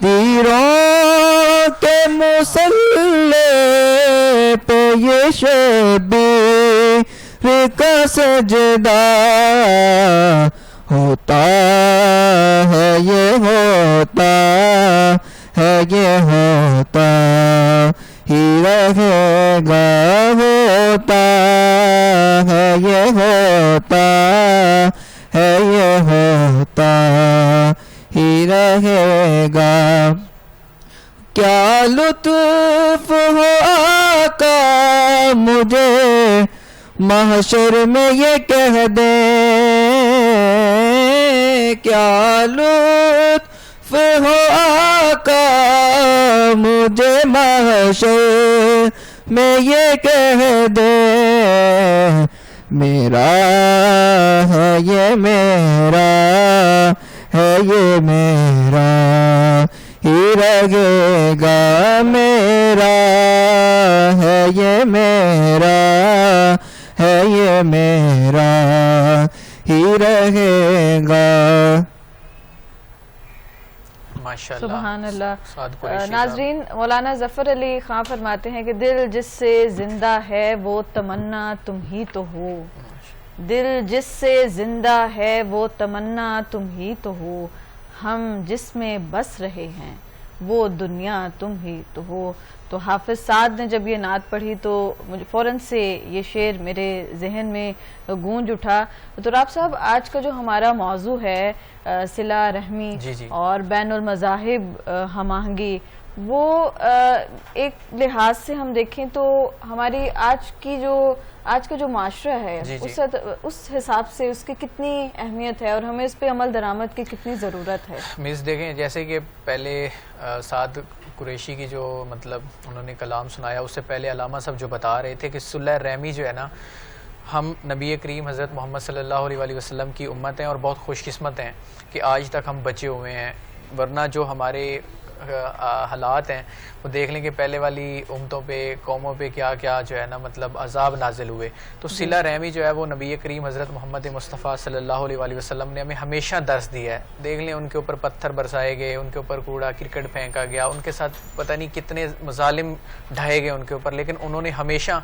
تیروں کے مسلح پہ یہ شبیر کا سجدہ ہوتا ہے، یہ ہوتا ہے، یہ ہوتا ہی رہے گا، ہوتا ہے، یہ ہوتا ہے، یہ ہوتا ہی رہے گا۔ کیا لطف ہو آقا مجھے محشر میں یہ کہہ دیں، کیا لطف ہو آقا مجھے محشر میں یہ کہہ دیں، میرا ہے یہ میرا ہے یہ میرا ہی رہے گا، میرا ہے یہ میرا ہے یہ میرا ہی رہے گا۔ ماشاءاللہ، سبحان اللہ۔ سعد قریشی صاحب۔ ناظرین، مولانا ظفر علی خان فرماتے ہیں کہ دل جس سے زندہ ہے وہ تمنا تم ہی تو ہو، دل جس سے زندہ ہے وہ تمنا تم ہی تو ہو، ہم جس میں بس رہے ہیں وہ دنیا تم ہی تو ہو۔ تو حافظ سعد نے جب یہ نعت پڑھی تو مجھے فوراً سے یہ شعر میرے ذہن میں گونج اٹھا۔ تو راب صاحب، آج کا جو ہمارا موضوع ہے صلہ رحمی اور بین المذاہب ہم آہنگی، وہ ایک لحاظ سے ہم دیکھیں تو ہماری آج کا جو معاشرہ ہے اس حساب سے اس کی کتنی اہمیت ہے اور ہمیں اس پہ عمل درآمد کی کتنی ضرورت ہے۔ میز دیکھیں، جیسے کہ پہلے سعد قریشی کی جو مطلب انہوں نے کلام سنایا، اس سے پہلے علامہ صاحب جو بتا رہے تھے کہ صلہ رحمی جو ہے نا، ہم نبی کریم حضرت محمد صلی اللہ علیہ وسلم کی امت ہیں اور بہت خوش قسمت ہیں کہ آج تک ہم بچے ہوئے ہیں، ورنہ جو ہمارے حالات ہیں وہ دیکھ لیں کہ پہلے والی امتوں پہ، قوموں پہ کیا کیا جو ہے نا مطلب عذاب نازل ہوئے۔ تو صلہ رحمی جو ہے وہ نبی کریم حضرت محمد مصطفیٰ صلی اللہ علیہ وسلم نے ہمیں ہمیشہ درس دیا ہے۔ دیکھ لیں ان کے اوپر پتھر برسائے گئے، ان کے اوپر کوڑا کرکٹ پھینکا گیا، ان کے ساتھ پتہ نہیں کتنے مظالم ڈھائے گئے ان کے اوپر، لیکن انہوں نے ہمیشہ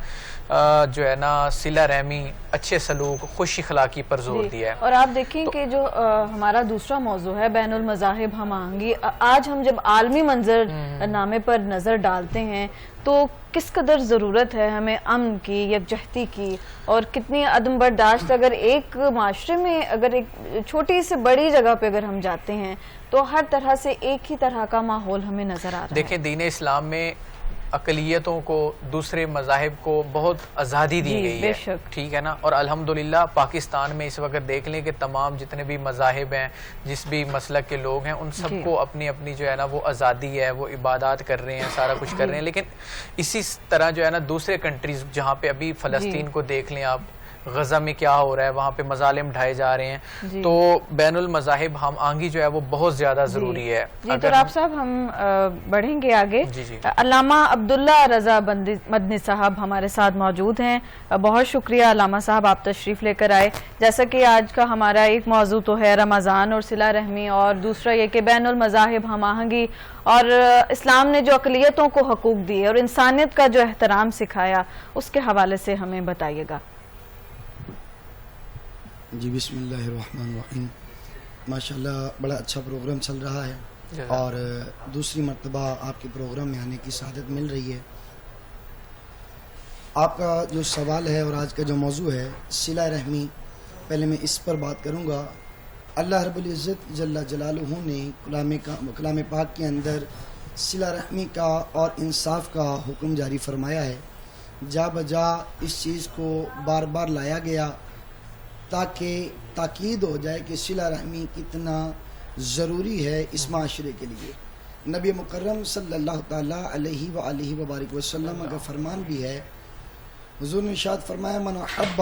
جو ہے نا صلہ رحمی، اچھے سلوک، خوش اخلاقی پر زور دیا ہے۔ اور آپ دیکھیں کہ جو ہمارا دوسرا موضوع ہے بین المذاہب ہم آہنگی، آج ہم جب عالمی منظر نامے پر نظر ڈالتے ہیں تو کس قدر ضرورت ہے ہمیں امن کی، یکجہتی کی، اور کتنی عدم برداشت اگر ایک معاشرے میں اگر ایک چھوٹی سے بڑی جگہ پہ اگر ہم جاتے ہیں تو ہر طرح سے ایک ہی طرح کا ماحول ہمیں نظر آ رہا ہے۔ دیکھیں دین اسلام میں اقلیتوں کو، دوسرے مذاہب کو بہت آزادی دی گئی ہے، ٹھیک ہے نا، اور الحمدللہ پاکستان میں اس وقت دیکھ لیں کہ تمام جتنے بھی مذاہب ہیں، جس بھی مسلک کے لوگ ہیں، ان سب کو اپنی اپنی جو ہے نا وہ آزادی ہے، وہ عبادات کر رہے ہیں، سارا کچھ کر رہے ہیں، لیکن اسی طرح جو ہے نا دوسرے کنٹریز جہاں پہ ابھی فلسطین کو دیکھ لیں آپ، غزہ میں کیا ہو رہا ہے، وہاں پہ مظالم ڈھائے جا رہے ہیں، تو بین المذاہب ہم آہنگی جو ہے وہ بہت زیادہ ضروری ہے۔ تو راب صاحب ہم بڑھیں گے آگے۔ علامہ عبداللہ رضا مدنی صاحب ہمارے ساتھ موجود ہیں، بہت شکریہ علامہ صاحب، آپ تشریف لے کر آئے۔ جیسا کہ آج کا ہمارا ایک موضوع تو ہے رمضان اور صلہ رحمی، اور دوسرا یہ کہ بین المذاہب ہم آہنگی، اور اسلام نے جو اقلیتوں کو حقوق دیے اور انسانیت کا جو احترام سکھایا، اس کے حوالے سے ہمیں بتائیے گا۔ جی بسم اللہ الرحمن الرحیم۔ ماشاءاللہ بڑا اچھا پروگرام چل رہا ہے اور دوسری مرتبہ آپ کے پروگرام میں آنے کی سعادت مل رہی ہے۔ آپ کا جو سوال ہے اور آج کا جو موضوع ہے صلہ رحمی، پہلے میں اس پر بات کروں گا۔ اللہ رب العزت جل جلالہ نے کلام پاک کے اندر صلہ رحمی کا اور انصاف کا حکم جاری فرمایا ہے۔ جا بجا اس چیز کو بار بار لایا گیا تاکہ تاکید ہو جائے کہ صلہ رحمی کتنا ضروری ہے اس معاشرے کے لیے۔ نبی مکرم صلی اللہ تعالیٰ علیہ وآلہ وبارک وسلم کا فرمان بھی ہے، حضور نے ارشاد فرمایا من احب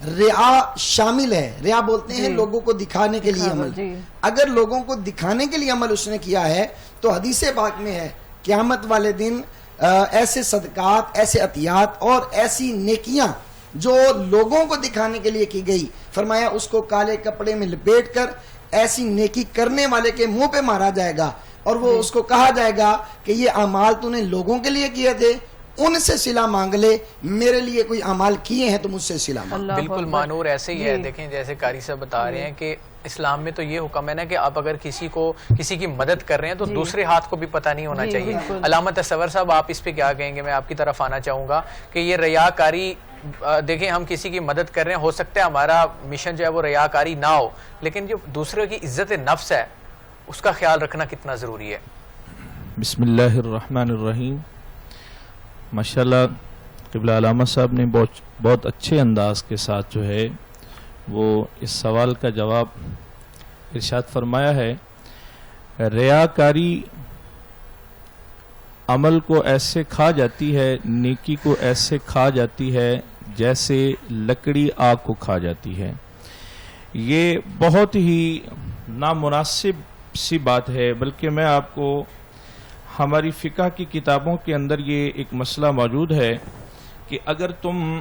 ریا شامل ہے. ریا بولتے ہیں لوگوں کو دکھانے کے لیے عمل. اگر لوگوں کو دکھانے کے لیے عمل اس نے کیا ہے تو حدیث پاک میں ہے قیامت والے دن ایسے صدقات، ایسے عطیات اور ایسی نیکیاں جو لوگوں کو دکھانے کے لیے کی گئی، فرمایا اس کو کالے کپڑے میں لپیٹ کر ایسی نیکی کرنے والے کے منہ پہ مارا جائے گا، اور وہ اس کو کہا جائے گا کہ یہ اعمال تو نے لوگوں کے لیے کیے تھے، ان سے صلہ مانگ لے، میرے لیے کوئی اعمال کیے ہیں تو مجھ سے صلہ مانگ. بالکل مانور ایسے ہی ہے. دیکھیں جیسے قاری صاحب بتا رہے ہیں کہ اسلام میں تو یہ حکم ہے نا کہ آپ اگر کسی کی مدد کر رہے ہیں تو دوسرے ہاتھ کو بھی پتہ نہیں ہونا چاہیے. علامہ تصور صاحب آپ اس پہ کیا کہیں گے؟ میں آپ کی طرف آنا چاہوں گا کہ یہ ریاکاری، دیکھیں ہم کسی کی مدد کر رہے ہیں، ہو سکتا ہے ہمارا مشن جو ہے وہ ریاکاری نہ ہو، لیکن جو دوسرے کی عزت نفس ہے اس کا خیال رکھنا کتنا ضروری ہے. بسم اللہ الرحمن الرحیم. ماشاءاللہ قبلہ علامہ صاحب نے بہت اچھے انداز کے ساتھ جو ہے وہ اس سوال کا جواب ارشاد فرمایا ہے. ریاکاری عمل کو ایسے کھا جاتی ہے، نیکی کو ایسے کھا جاتی ہے جیسے لکڑی آگ کو کھا جاتی ہے. یہ بہت ہی نامناسب سی بات ہے، بلکہ میں آپ کو ہماری فقہ کی کتابوں کے اندر یہ ایک مسئلہ موجود ہے کہ اگر تم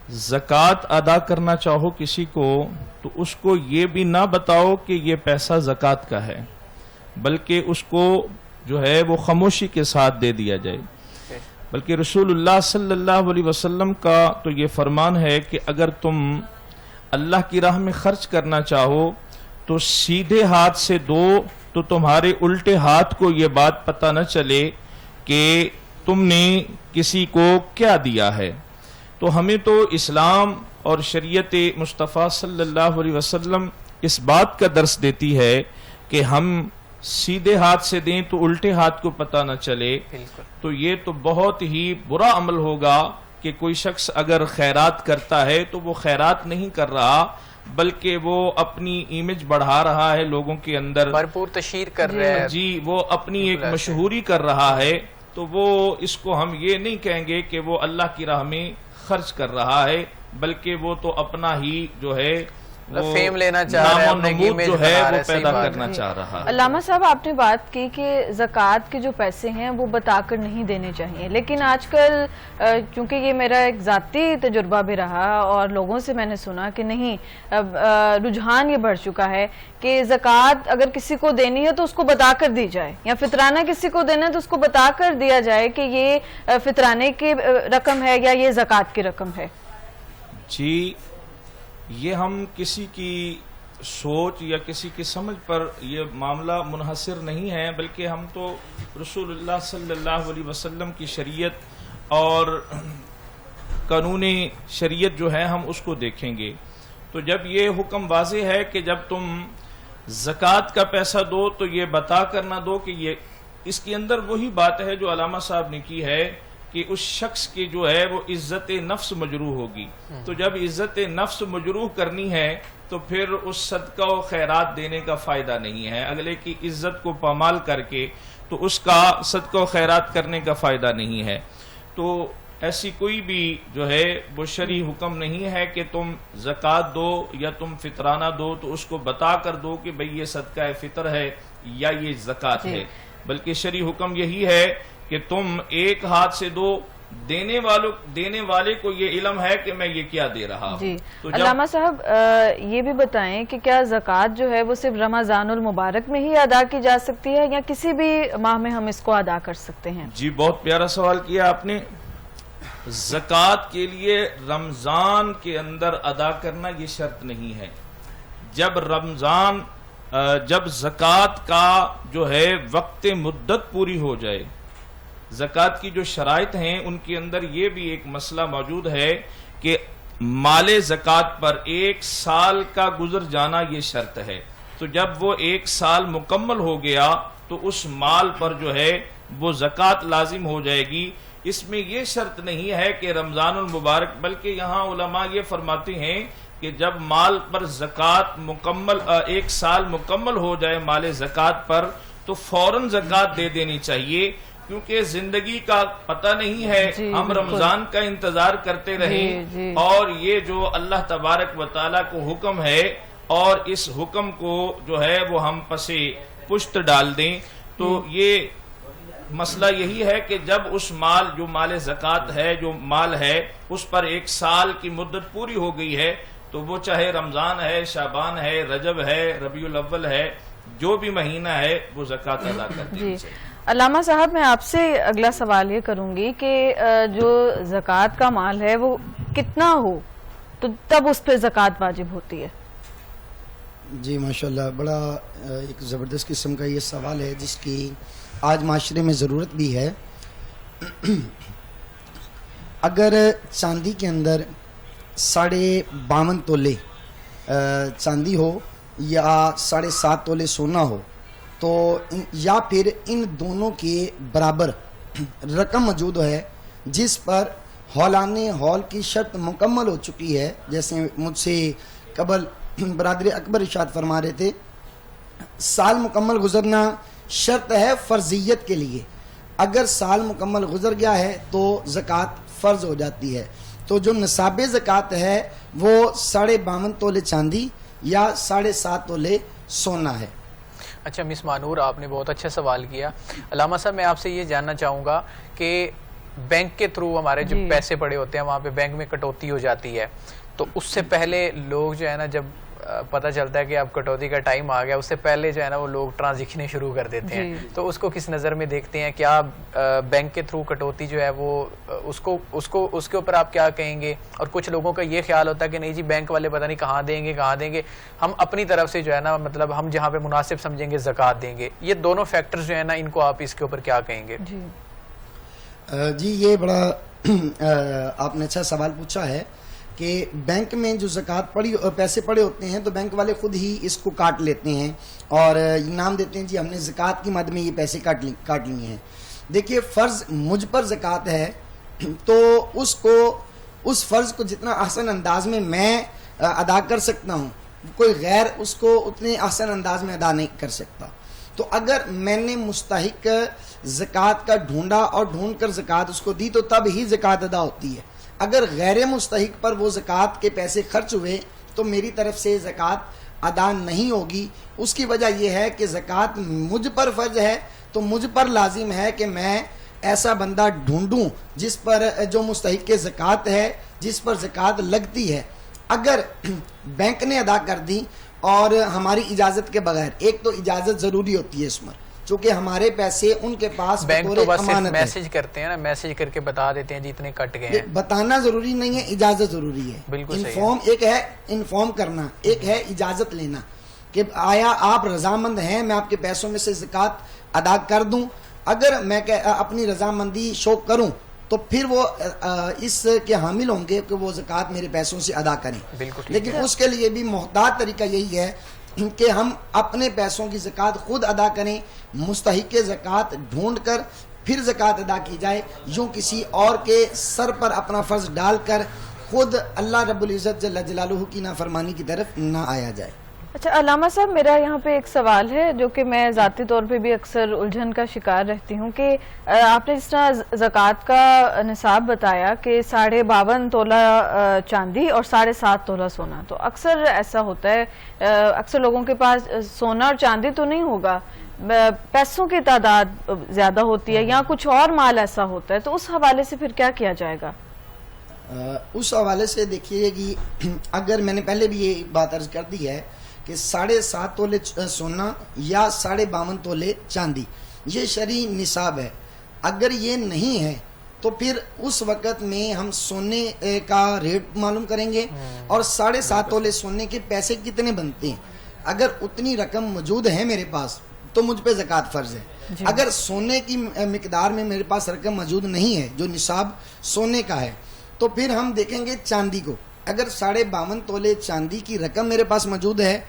زکوٰۃ ادا کرنا چاہو کسی کو تو اس کو یہ بھی نہ بتاؤ کہ یہ پیسہ زکوٰۃ کا ہے، بلکہ اس کو جو ہے وہ خاموشی کے ساتھ دے دیا جائے. بلکہ رسول اللہ صلی اللہ علیہ وسلم کا تو یہ فرمان ہے کہ اگر تم اللہ کی راہ میں خرچ کرنا چاہو تو سیدھے ہاتھ سے دو، تو تمہارے الٹے ہاتھ کو یہ بات پتہ نہ چلے کہ تم نے کسی کو کیا دیا ہے. تو ہمیں تو اسلام اور شریعت مصطفیٰ صلی اللہ علیہ وسلم اس بات کا درس دیتی ہے کہ ہم سیدھے ہاتھ سے دیں تو الٹے ہاتھ کو پتہ نہ چلے. تو یہ تو بہت ہی برا عمل ہوگا کہ کوئی شخص اگر خیرات کرتا ہے تو وہ خیرات نہیں کر رہا بلکہ وہ اپنی امیج بڑھا رہا ہے، لوگوں کے اندر بھرپور تشہیر کر رہے ہیں. جی وہ اپنی ایک مشہوری کر رہا ہے. تو وہ اس کو ہم یہ نہیں کہیں گے کہ وہ اللہ کی راہ میں خرچ کر رہا ہے، بلکہ وہ تو اپنا ہی جو ہے فیم لینا چاہ رہا ہے، نام و نمود جو ہے وہ پیدا کرنا چاہ رہا ہے. علامہ صاحب آپ نے بات کی کہ زکوٰۃ کے جو پیسے ہیں وہ بتا کر نہیں دینے چاہیے، لیکن آج کل چونکہ یہ میرا ایک ذاتی تجربہ بھی رہا اور لوگوں سے میں نے سنا کہ نہیں، رجحان یہ بڑھ چکا ہے کہ زکوٰۃ اگر کسی کو دینی ہے تو اس کو بتا کر دی جائے، یا فطرانہ کسی کو دینا ہے تو اس کو بتا کر دیا جائے کہ یہ فطرانے کی رقم ہے یا یہ زکوٰۃ کی رقم ہے. جی یہ ہم کسی کی سوچ یا کسی کی سمجھ پر یہ معاملہ منحصر نہیں ہے، بلکہ ہم تو رسول اللہ صلی اللہ علیہ وسلم کی شریعت اور قانون شریعت جو ہے ہم اس کو دیکھیں گے. تو جب یہ حکم واضح ہے کہ جب تم زکوٰۃ کا پیسہ دو تو یہ بتا کر نہ دو کہ یہ، اس کے اندر وہی بات ہے جو علامہ صاحب نے کی ہے کہ اس شخص کی جو ہے وہ عزت نفس مجروح ہوگی. تو جب عزت نفس مجروح کرنی ہے تو پھر اس صدقہ و خیرات دینے کا فائدہ نہیں ہے. اگلے کی عزت کو پامال کر کے تو اس کا صدقہ و خیرات کرنے کا فائدہ نہیں ہے. تو ایسی کوئی بھی جو ہے وہ شرعی حکم نہیں ہے کہ تم زکوٰۃ دو یا تم فطرانہ دو تو اس کو بتا کر دو کہ بھئی یہ صدقہ فطر ہے یا یہ زکوٰۃ ہے، بلکہ شرعی حکم یہی ہے کہ تم ایک ہاتھ سے دو، دینے والے کو یہ علم ہے کہ میں یہ کیا دے رہا ہوں. جی علامہ صاحب یہ بھی بتائیں کہ کیا زکوٰۃ جو ہے وہ صرف رمضان المبارک میں ہی ادا کی جا سکتی ہے یا کسی بھی ماہ میں ہم اس کو ادا کر سکتے ہیں؟ جی بہت پیارا سوال کیا آپ نے. زکوٰۃ کے لیے رمضان کے اندر ادا کرنا یہ شرط نہیں ہے. جب زکوٰۃ کا جو ہے وقت مدت پوری ہو جائے، زکوٰۃ کی جو شرائط ہیں ان کے اندر یہ بھی ایک مسئلہ موجود ہے کہ مال زکوٰۃ پر 1 سال کا گزر جانا یہ شرط ہے. تو جب وہ 1 سال مکمل ہو گیا تو اس مال پر جو ہے وہ زکوٰۃ لازم ہو جائے گی. اس میں یہ شرط نہیں ہے کہ رمضان المبارک، بلکہ یہاں علماء یہ فرماتے ہیں کہ جب مال پر زکوٰۃ مکمل 1 سال مکمل ہو جائے مال زکوٰۃ پر تو فوراً زکوٰۃ دے دینی چاہیے، کیونکہ زندگی کا پتہ نہیں ہے. جی ہم بالکل. رمضان کا انتظار کرتے رہیں جی. اور یہ جو اللہ تبارک و تعالیٰ کو حکم ہے اور اس حکم کو جو ہے وہ ہم پسے پشت ڈال دیں تو یہ مسئلہ یہی ہے کہ جب اس مال جو مال زکوٰۃ ہے جو مال ہے اس پر 1 سال کی مدت پوری ہو گئی ہے تو وہ چاہے رمضان ہے، شعبان ہے، رجب ہے، ربیع الاول ہے، جو بھی مہینہ ہے وہ زکوٰۃ ادا کر دینی چاہیے. علامہ صاحب میں آپ سے اگلا سوال یہ کروں گی کہ جو زکوٰۃ کا مال ہے وہ کتنا ہو تو تب اس پہ زکوٰۃ واجب ہوتی ہے؟ جی ماشاءاللہ، بڑا ایک زبردست قسم کا یہ سوال ہے جس کی آج معاشرے میں ضرورت بھی ہے. اگر چاندی کے اندر 52.5 تولے چاندی ہو یا 7.5 تولے سونا ہو تو یا پھر ان دونوں کے برابر رقم موجود ہے جس پر ہولان ہول کی شرط مکمل ہو چکی ہے، جیسے مجھ سے قبل برادر اکبر ارشاد فرما رہے تھے سال مکمل گزرنا شرط ہے فرضیت کے لیے. اگر سال مکمل گزر گیا ہے تو زکوٰۃ فرض ہو جاتی ہے. تو جو نصاب زکوٰۃ ہے وہ 52.5 تولے چاندی یا 7.5 تولے سونا ہے. اچھا مس مانور، آپ نے بہت اچھا سوال کیا. علامہ صاحب میں آپ سے یہ جاننا چاہوں گا کہ بینک کے تھرو ہمارے جو پیسے پڑے ہوتے ہیں وہاں پہ بینک میں کٹوتی ہو جاتی ہے تو اس سے پہلے لوگ جو ہے نا جب پتہ چلتا ہے کہ اب کٹوتی کا ٹائم آ گیا اس سے پہلے جو ہے نا وہ لوگ ٹرانزیکشنیں شروع کر دیتے ہیں تو اس کو کس نظر میں دیکھتے ہیں؟ کیا بینک کے تھرو کٹوتی جو ہے وہ اس کے اوپر آپ کیا کہیں گے؟ اور کچھ لوگوں کا یہ خیال ہوتا ہے کہ نہیں جی بینک والے پتہ نہیں کہاں دیں گے، ہم اپنی طرف سے جو ہے نا مطلب ہم جہاں پہ مناسب سمجھیں گے زکوٰۃ دیں گے. یہ دونوں فیکٹرز جو ہے نا ان کو آپ اس کے اوپر کیا کہیں گے؟ جی یہ بڑا آپ نے اچھا سوال پوچھا ہے کہ بینک میں جو زکوٰۃ پیسے پڑے ہوتے ہیں تو بینک والے خود ہی اس کو کاٹ لیتے ہیں اور انعام دیتے ہیں جی ہم نے زکوٰۃ کی مد میں یہ پیسے کاٹ لیے ہیں. دیکھیے فرض مجھ پر زکوٰۃ ہے تو اس فرض کو جتنا احسن انداز میں ادا کر سکتا ہوں کوئی غیر اس کو اتنے احسن انداز میں ادا نہیں کر سکتا. تو اگر میں نے مستحق زکوٰۃ کا ڈھونڈا اور ڈھونڈ کر زکوٰۃ اس کو دی تو تب ہی زکوٰۃ ادا ہوتی ہے. اگر غیر مستحق پر وہ زکوٰۃ کے پیسے خرچ ہوئے تو میری طرف سے زکوٰۃ ادا نہیں ہوگی. اس کی وجہ یہ ہے کہ زکوٰۃ مجھ پر فرض ہے تو مجھ پر لازم ہے کہ میں ایسا بندہ ڈھونڈوں جس پر جو مستحق کے زکوٰۃ ہے جس پر زکوٰۃ لگتی ہے. اگر بینک نے ادا کر دی اور ہماری اجازت کے بغیر، ایک تو اجازت ضروری ہوتی ہے اس میں چونکہ ہمارے پیسے ان کے پاس بینک تو بس میسج کرتے ہیں نا، میسج کر کے بتا دیتے ہیں جی اتنے کٹ گئے ہیں. بتانا ضروری نہیں ہے، اجازت ضروری ہے. بالکل انفارم ایک ہے انفارم کرنا، ایک ہے اجازت لینا کہ آیا آپ رضامند ہیں میں آپ کے پیسوں میں سے زکوٰۃ ادا کر دوں. اگر میں اپنی رضامندی شو کروں تو پھر وہ اس کے حامل ہوں گے کہ وہ زکوٰۃ میرے پیسوں سے ادا کریں. لیکن اس کے لیے بھی محتاط طریقہ یہی ہے کہ ہم اپنے پیسوں کی زکوٰۃ خود ادا کریں، مستحق زکوٰۃ ڈھونڈ کر پھر زکوٰۃ ادا کی جائے. یوں کسی اور کے سر پر اپنا فرض ڈال کر خود اللہ رب العزت جل جلالہ کی نافرمانی کی طرف نہ آیا جائے. اچھا علامہ صاحب میرا یہاں پہ ایک سوال ہے جو کہ میں ذاتی طور پہ بھی اکثر الجھن کا شکار رہتی ہوں کہ آپ نے جس طرح زکوٰۃ کا نصاب بتایا کہ 52.5 تولہ چاندی اور 7.5 تولہ سونا، تو اکثر ایسا ہوتا ہے اکثر لوگوں کے پاس سونا اور چاندی تو نہیں ہوگا، پیسوں کی تعداد زیادہ ہوتی ہے یا کچھ اور مال ایسا ہوتا ہے، تو اس حوالے سے پھر کیا کیا جائے گا؟ اس حوالے سے دیکھیے کہ اگر میں نے پہلے بھی یہ بات عرض کر دی ہے کہ 7.5 تولے سونا یا 52.5 تولے چاندی یہ شرعی نصاب ہے. اگر یہ نہیں ہے تو پھر اس وقت میں ہم سونے کا ریٹ معلوم کریں گے اور 7.5 تولے سونے کے پیسے کتنے بنتے ہیں. اگر اتنی رقم موجود ہے میرے پاس تو مجھ پہ زکوٰۃ فرض ہے. اگر سونے کی مقدار میں میرے پاس رقم موجود نہیں ہے جو نصاب سونے کا ہے تو پھر ہم دیکھیں گے چاندی کو. اگر 52.5 تولے چاندی کی رقم میرے پاس موجود ہے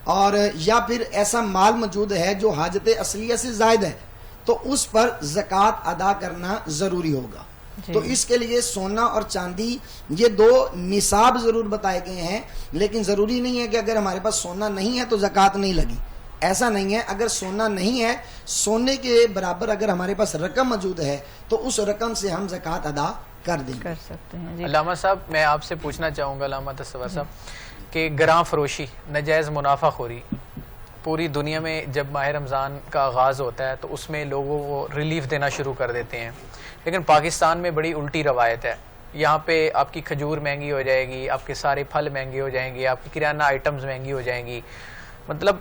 اور یا پھر ایسا مال موجود ہے جو حاجت اصلیہ سے زائد ہے تو اس پر زکوٰۃ ادا کرنا ضروری ہوگا. تو اس کے لیے سونا اور چاندی یہ دو نصاب ضرور بتائے گئے ہیں، لیکن ضروری نہیں ہے کہ اگر ہمارے پاس سونا نہیں ہے تو زکوٰۃ نہیں لگی. ایسا نہیں ہے. اگر سونا نہیں ہے, سونے کے برابر اگر ہمارے پاس رقم موجود ہے تو اس رقم سے ہم زکوٰۃ ادا کر دیں. کر سکتے ہیں. علامہ صاحب میں آپ سے پوچھنا چاہوں گا, علامہ تصور صاحب, کہ گراں فروشی, ناجائز منافع خوری پوری دنیا میں جب ماہ رمضان کا آغاز ہوتا ہے تو اس میں لوگوں کو ریلیف دینا شروع کر دیتے ہیں, لیکن پاکستان میں بڑی الٹی روایت ہے. یہاں پہ آپ کی کھجور مہنگی ہو جائے گی, آپ کے سارے پھل مہنگے ہو جائیں گے, آپ کی کرانہ آئٹمز مہنگی ہو جائیں گی. مطلب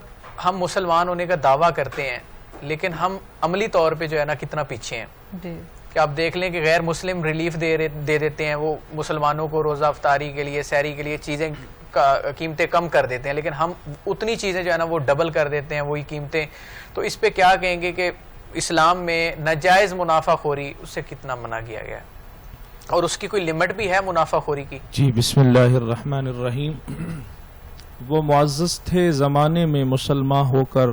ہم مسلمان ہونے کا دعویٰ کرتے ہیں لیکن ہم عملی طور پہ جو ہے نا کتنا پیچھے ہیں. جی کہ آپ دیکھ لیں کہ غیر مسلم ریلیف دے دیتے ہیں, وہ مسلمانوں کو روزہ افطاری کے لیے, سحری کے لیے چیزیں قیمتیں کم کر دیتے ہیں, لیکن ہم اتنی چیزیں جو ہے نا وہ ڈبل کر دیتے ہیں وہی قیمتیں. تو اس پہ کیا کہیں گے کہ اسلام میں ناجائز منافع خوری اس سے کتنا منع کیا گیا ہے, اور اس کی کوئی لمٹ بھی ہے منافع خوری کی؟ جی بسم اللہ الرحمن الرحیم. وہ معزز تھے زمانے میں مسلمان ہو کر,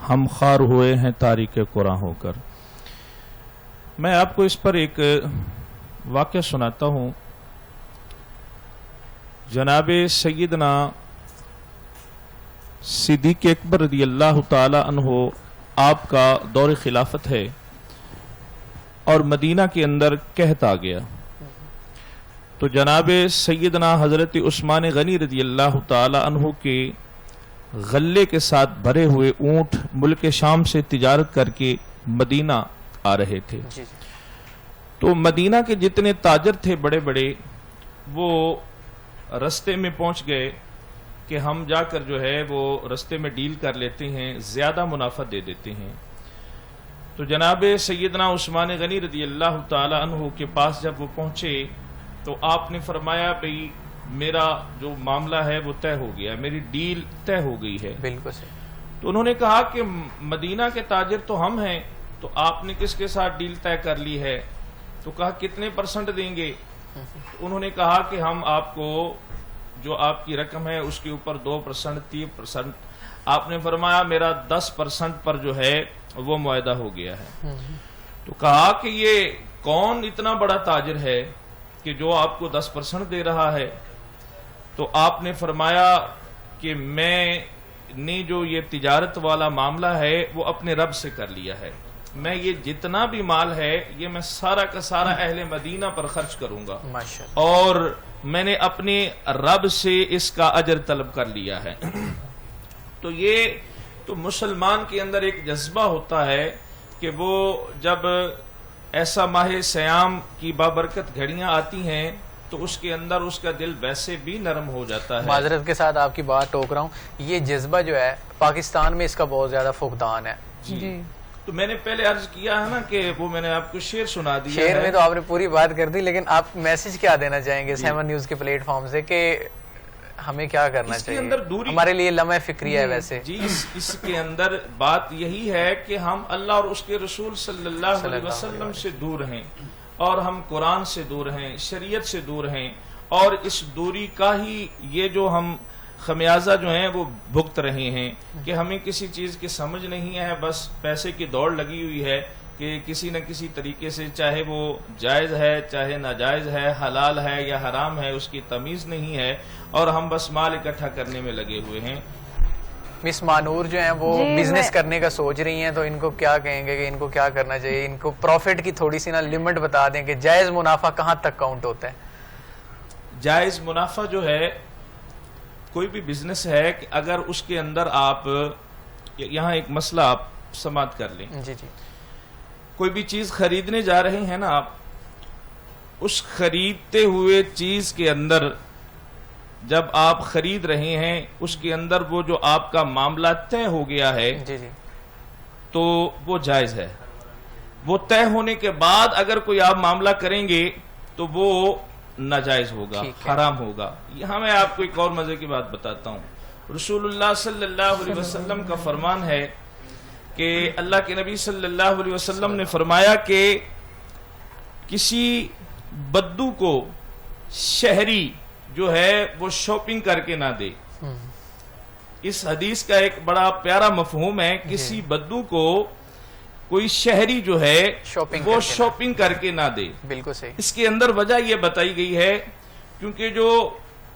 ہم خوار ہوئے ہیں تاریک قرآن ہو کر. میں آپ کو اس پر ایک واقعہ سناتا ہوں. جناب سیدنا صدیق اکبر رضی اللہ تعالی عنہ آپ کا دور خلافت ہے اور مدینہ کے اندر قحط آ گیا. تو جناب سیدنا حضرت عثمان غنی رضی اللہ تعالی عنہ کے غلے کے ساتھ بھرے ہوئے اونٹ ملک شام سے تجارت کر کے مدینہ آ رہے تھے. تو مدینہ کے جتنے تاجر تھے بڑے بڑے, وہ رستے میں پہنچ گئے کہ ہم جا کر جو ہے وہ رستے میں ڈیل کر لیتے ہیں, زیادہ منافع دے دیتے ہیں. تو جناب سیدنا عثمان غنی رضی اللہ تعالی عنہ کے پاس جب وہ پہنچے تو آپ نے فرمایا بھئی میرا جو معاملہ ہے وہ طے ہو گیا, میری ڈیل طے ہو گئی ہے. بالکل صحیح. تو انہوں نے کہا کہ مدینہ کے تاجر تو ہم ہیں, تو آپ نے کس کے ساتھ ڈیل طے کر لی ہے؟ تو کہا کتنے % دیں گے؟ انہوں نے کہا کہ ہم آپ کو جو آپ کی رقم ہے اس کے اوپر 2%, 3%. آپ نے فرمایا میرا 10% پر جو ہے وہ معاہدہ ہو گیا ہے. تو کہا کہ یہ کون اتنا بڑا تاجر ہے کہ جو آپ کو 10% دے رہا ہے؟ تو آپ نے فرمایا کہ میں نے جو یہ تجارت والا معاملہ ہے وہ اپنے رب سے کر لیا ہے, میں یہ جتنا بھی مال ہے یہ میں سارا کا سارا اہل مدینہ پر خرچ کروں گا, اور میں نے اپنے رب سے اس کا اجر طلب کر لیا ہے. تو یہ تو مسلمان کے اندر ایک جذبہ ہوتا ہے کہ وہ جب ایسا ماہ سیام کی بابرکت گھڑیاں آتی ہیں تو اس کے اندر اس کا دل ویسے بھی نرم ہو جاتا ہے. معذرت کے ساتھ آپ کی بات ٹوک رہا ہوں, یہ جذبہ جو ہے پاکستان میں اس کا بہت زیادہ فقدان ہے. جی تو میں نے پہلے عرض کیا ہے نا کہ وہ میں نے آپ کو شعر سنا دیا. شعر میں تو آپ نے پوری بات کر دی, لیکن آپ میسج کیا دینا چاہیں گے 7 نیوز کے پلیٹ فارم سے کہ ہمیں کیا کرنا چاہیے؟ ہمارے لیے لمحہ فکری ہے ویسے. جی اس کے اندر بات یہی ہے کہ ہم اللہ اور اس کے رسول صلی اللہ علیہ وسلم سے دور ہیں, اور ہم قرآن سے دور ہیں, شریعت سے دور ہیں, اور اس دوری کا ہی یہ جو ہم خمیازہ جو ہیں وہ بھگت رہے ہیں کہ ہمیں کسی چیز کی سمجھ نہیں ہے, بس پیسے کی دوڑ لگی ہوئی ہے کہ کسی نہ کسی طریقے سے, چاہے وہ جائز ہے چاہے ناجائز ہے, حلال ہے یا حرام ہے, اس کی تمیز نہیں ہے, اور ہم بس مال اکٹھا کرنے میں لگے ہوئے ہیں. مس مانور جو ہیں وہ بزنس کرنے کا سوچ رہی ہیں, تو ان کو کیا کہیں گے کہ ان کو کیا کرنا چاہیے؟ ان کو پروفٹ کی تھوڑی سی نا لمٹ بتا دیں کہ جائز منافع کہاں تک کاؤنٹ ہوتا ہے. جائز منافع جو ہے, کوئی بھی بزنس ہے کہ اگر اس کے اندر آپ, یہاں ایک مسئلہ آپ سماعت کر لیں. جی جی. کوئی بھی چیز خریدنے جا رہے ہیں نا آپ, اس خریدتے ہوئے چیز کے اندر جب آپ خرید رہے ہیں اس کے اندر وہ جو آپ کا معاملہ طے ہو گیا ہے جی جی, تو وہ جائز ہے. وہ طے ہونے کے بعد اگر کوئی آپ معاملہ کریں گے تو وہ ناجائز ہوگا, حرام ہوگا. یہاں میں آپ کو ایک اور مزے کی بات بتاتا ہوں. رسول اللہ صلی اللہ علیہ وسلم کا فرمان ہے کہ اللہ کے نبی صلی اللہ علیہ وسلم نے فرمایا کہ کسی بدو کو شہری جو ہے وہ شاپنگ کر کے نہ دے. اس حدیث کا ایک بڑا پیارا مفہوم ہے, کسی بدو کو کوئی شہری جو ہے وہ شاپنگ کر کے نہ دے. بالکل صحیح. اس کے اندر وجہ یہ بتائی گئی ہے کیونکہ جو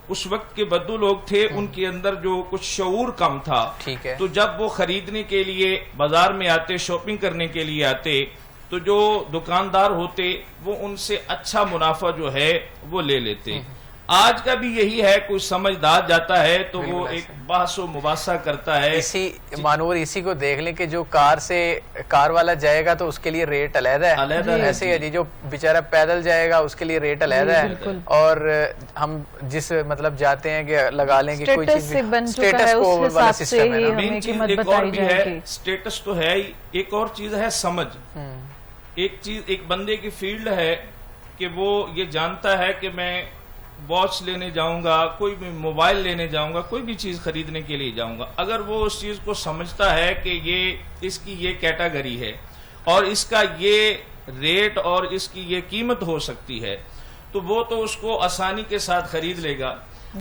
اس وقت کے بدو لوگ تھے، ان کے اندر جو کچھ شعور کم تھا، ٹھیک ہے، تو جب وہ خریدنے کے لیے بازار میں آتے، شاپنگ کرنے کے لیے آتے، تو جو دکاندار ہوتے وہ ان سے اچھا منافع جو ہے وہ لے لیتے. آج کا بھی یہی ہے، کوئی سمجھدار جاتا ہے تو وہ ایک بحث و مباحثہ کرتا ہے. اسی مانور اسی کو دیکھ لیں کہ جو کار والا جائے گا تو اس کے لیے ریٹ علیحدہ ہے، ایسے ہی جی جو بیچارہ پیدل جائے گا اس کے لیے ریٹ علیحدہ ہے. اور ہم جس مطلب جاتے ہیں کہ لگا لیں کہ کوئی چیز اسٹیٹس کو والا سسٹم ہے. مین چیز ایک اور بھی ہے، اسٹیٹس تو ہے ہی، ایک اور چیز ہے سمجھ. ایک چیز ایک بندے کی فیلڈ ہے کہ وہ یہ جانتا ہے کہ میں واچ لینے جاؤں گا، کوئی بھی موبائل لینے جاؤں گا، کوئی بھی چیز خریدنے کے لیے جاؤں گا، اگر وہ اس چیز کو سمجھتا ہے کہ یہ اس کی یہ کیٹیگری ہے اور اس کا یہ ریٹ اور اس کی یہ قیمت ہو سکتی ہے، تو وہ تو اس کو آسانی کے ساتھ خرید لے گا.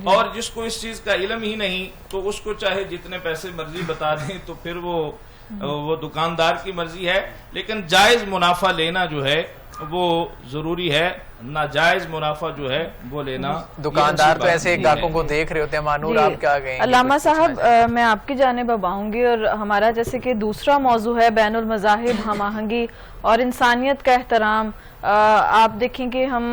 اور جس کو اس چیز کا علم ہی نہیں تو اس کو چاہے جتنے پیسے مرضی بتا دیں تو پھر وہ دکاندار کی مرضی ہے. لیکن جائز منافع لینا جو ہے وہ ضروری ہے، ناجائز منافع جو ہے وہ لینا. دکاندار تو ایسے گاہکوں کو دیکھ رہے ہوتے ہیں. مانور آپ کیا کہیں؟ علامہ صاحب میں آپ کی جانب اب آؤں گی، اور ہمارا جیسے کہ دوسرا موضوع ہے بین المذاہب، ہم آہنگی اور انسانیت کا احترام. آپ دیکھیں کہ ہم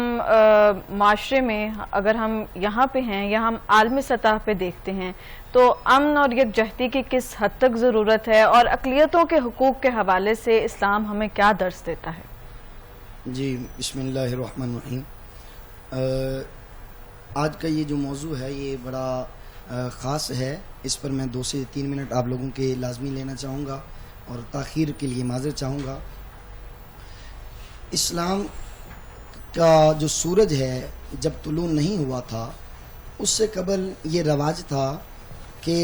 معاشرے میں اگر ہم یہاں پہ ہیں یا ہم عالمی سطح پہ دیکھتے ہیں تو امن اور یکجہتی کی کس حد تک ضرورت ہے، اور اقلیتوں کے حقوق کے حوالے سے اسلام ہمیں کیا درس دیتا ہے؟ جی بسم اللہ الرحمن الرحیم. آج کا یہ جو موضوع ہے یہ بڑا خاص ہے، اس پر میں 2 سے 3 منٹ آپ لوگوں کے لازمی لینا چاہوں گا اور تاخیر کے لیے معذرت چاہوں گا. اسلام کا جو سورج ہے جب طلوع نہیں ہوا تھا اس سے قبل یہ رواج تھا کہ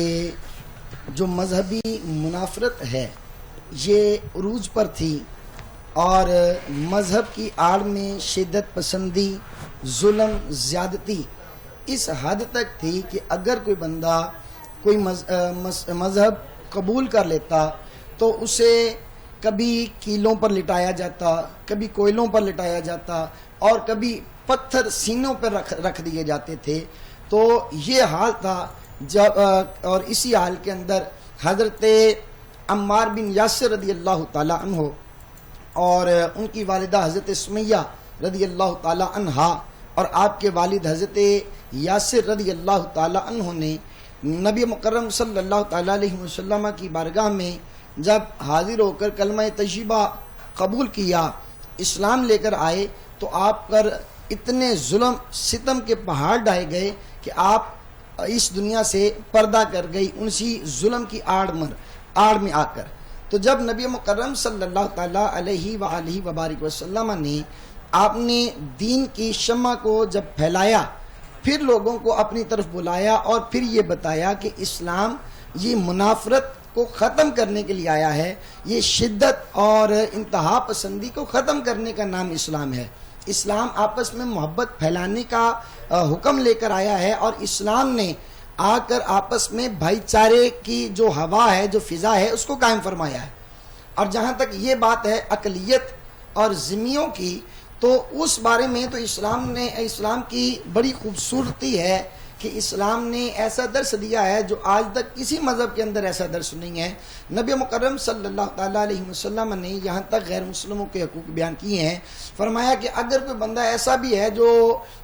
جو مذہبی منافرت ہے یہ عروج پر تھی، اور مذہب کی آڑ میں شدت پسندی، ظلم، زیادتی اس حد تک تھی کہ اگر کوئی بندہ کوئی مذہب قبول کر لیتا تو اسے کبھی کیلوں پر لٹایا جاتا، کبھی کوئلوں پر لٹایا جاتا، اور کبھی پتھر سینوں پر رکھ دیے جاتے تھے. تو یہ حال تھا جب، اور اسی حال کے اندر حضرت عمار بن یاسر رضی اللہ تعالی عنہ اور ان کی والدہ حضرت سمیہ رضی اللہ تعالی عنہا اور آپ کے والد حضرت یاسر رضی اللہ تعالی عنہ نے نبی مکرم صلی اللہ تعالی علیہ وسلم کی بارگاہ میں جب حاضر ہو کر کلمہ طیبہ قبول کیا، اسلام لے کر آئے، تو آپ پر اتنے ظلم ستم کے پہاڑ ڈھائے گئے کہ آپ اس دنیا سے پردہ کر گئی انسی ظلم کی آڑ میں آ کر. تو جب نبی مکرم صلی اللہ تعالی علیہ وآلہ وبارک وسلم نے آپ نے دین کی شمع کو جب پھیلایا، پھر لوگوں کو اپنی طرف بلایا اور پھر یہ بتایا کہ اسلام یہ منافرت کو ختم کرنے کے لیے آیا ہے، یہ شدت اور انتہا پسندی کو ختم کرنے کا نام اسلام ہے. اسلام آپس میں محبت پھیلانے کا حکم لے کر آیا ہے، اور اسلام نے آ کر آپس میں بھائی چارے کی جو ہوا ہے، جو فضا ہے، اس کو قائم فرمایا ہے. اور جہاں تک یہ بات ہے اقلیت اور ذمیوں کی، تو اس بارے میں تو اسلام کی بڑی خوبصورتی ہے کہ اسلام نے ایسا درس دیا ہے جو آج تک کسی مذہب کے اندر ایسا درس نہیں ہے. نبی مکرم صلی اللہ تعالیٰ علیہ وسلم نے یہاں تک غیر مسلموں کے حقوق بیان کیے ہیں. فرمایا کہ اگر کوئی بندہ ایسا بھی ہے جو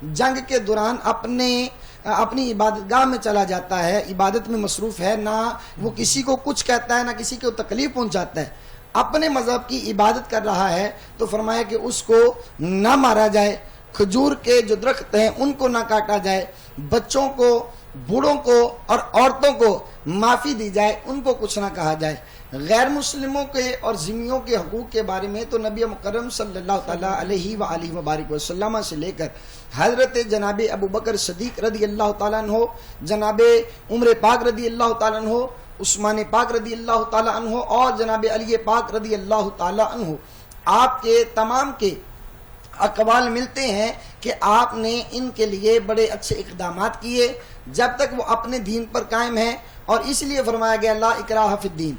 جنگ کے دوران اپنی عبادت گاہ میں چلا جاتا ہے، عبادت میں مصروف ہے، نہ وہ کسی کو کچھ کہتا ہے نہ کسی کو تکلیف پہنچاتا ہے، اپنے مذہب کی عبادت کر رہا ہے، تو فرمایا کہ اس کو نہ مارا جائے، کھجور کے جو درخت ہیں ان کو نہ کاٹا جائے، بچوں کو، بوڑھوں کو اور عورتوں کو معافی دی جائے، ان کو کچھ نہ کہا جائے. غیر مسلموں کے اور ذمیوں کے حقوق کے بارے میں تو نبی مکرم صلی اللہ تعالیٰ علیہ وآلہ وبارک وسلم سے لے کر حضرت جناب ابو بکر صدیق رضی اللہ تعالیٰ عنہ، جناب عمر پاک رضی اللہ تعالیٰ عنہ، عثمان پاک رضی اللہ تعالیٰ عنہ اور جناب علی پاک رضی اللہ تعالیٰ عنہ، آپ کے تمام کے اقوال ملتے ہیں کہ آپ نے ان کے لیے بڑے اچھے اقدامات کیے جب تک وہ اپنے دین پر قائم ہیں. اور اس لیے فرمایا گیا لا اکراہ فی الدین،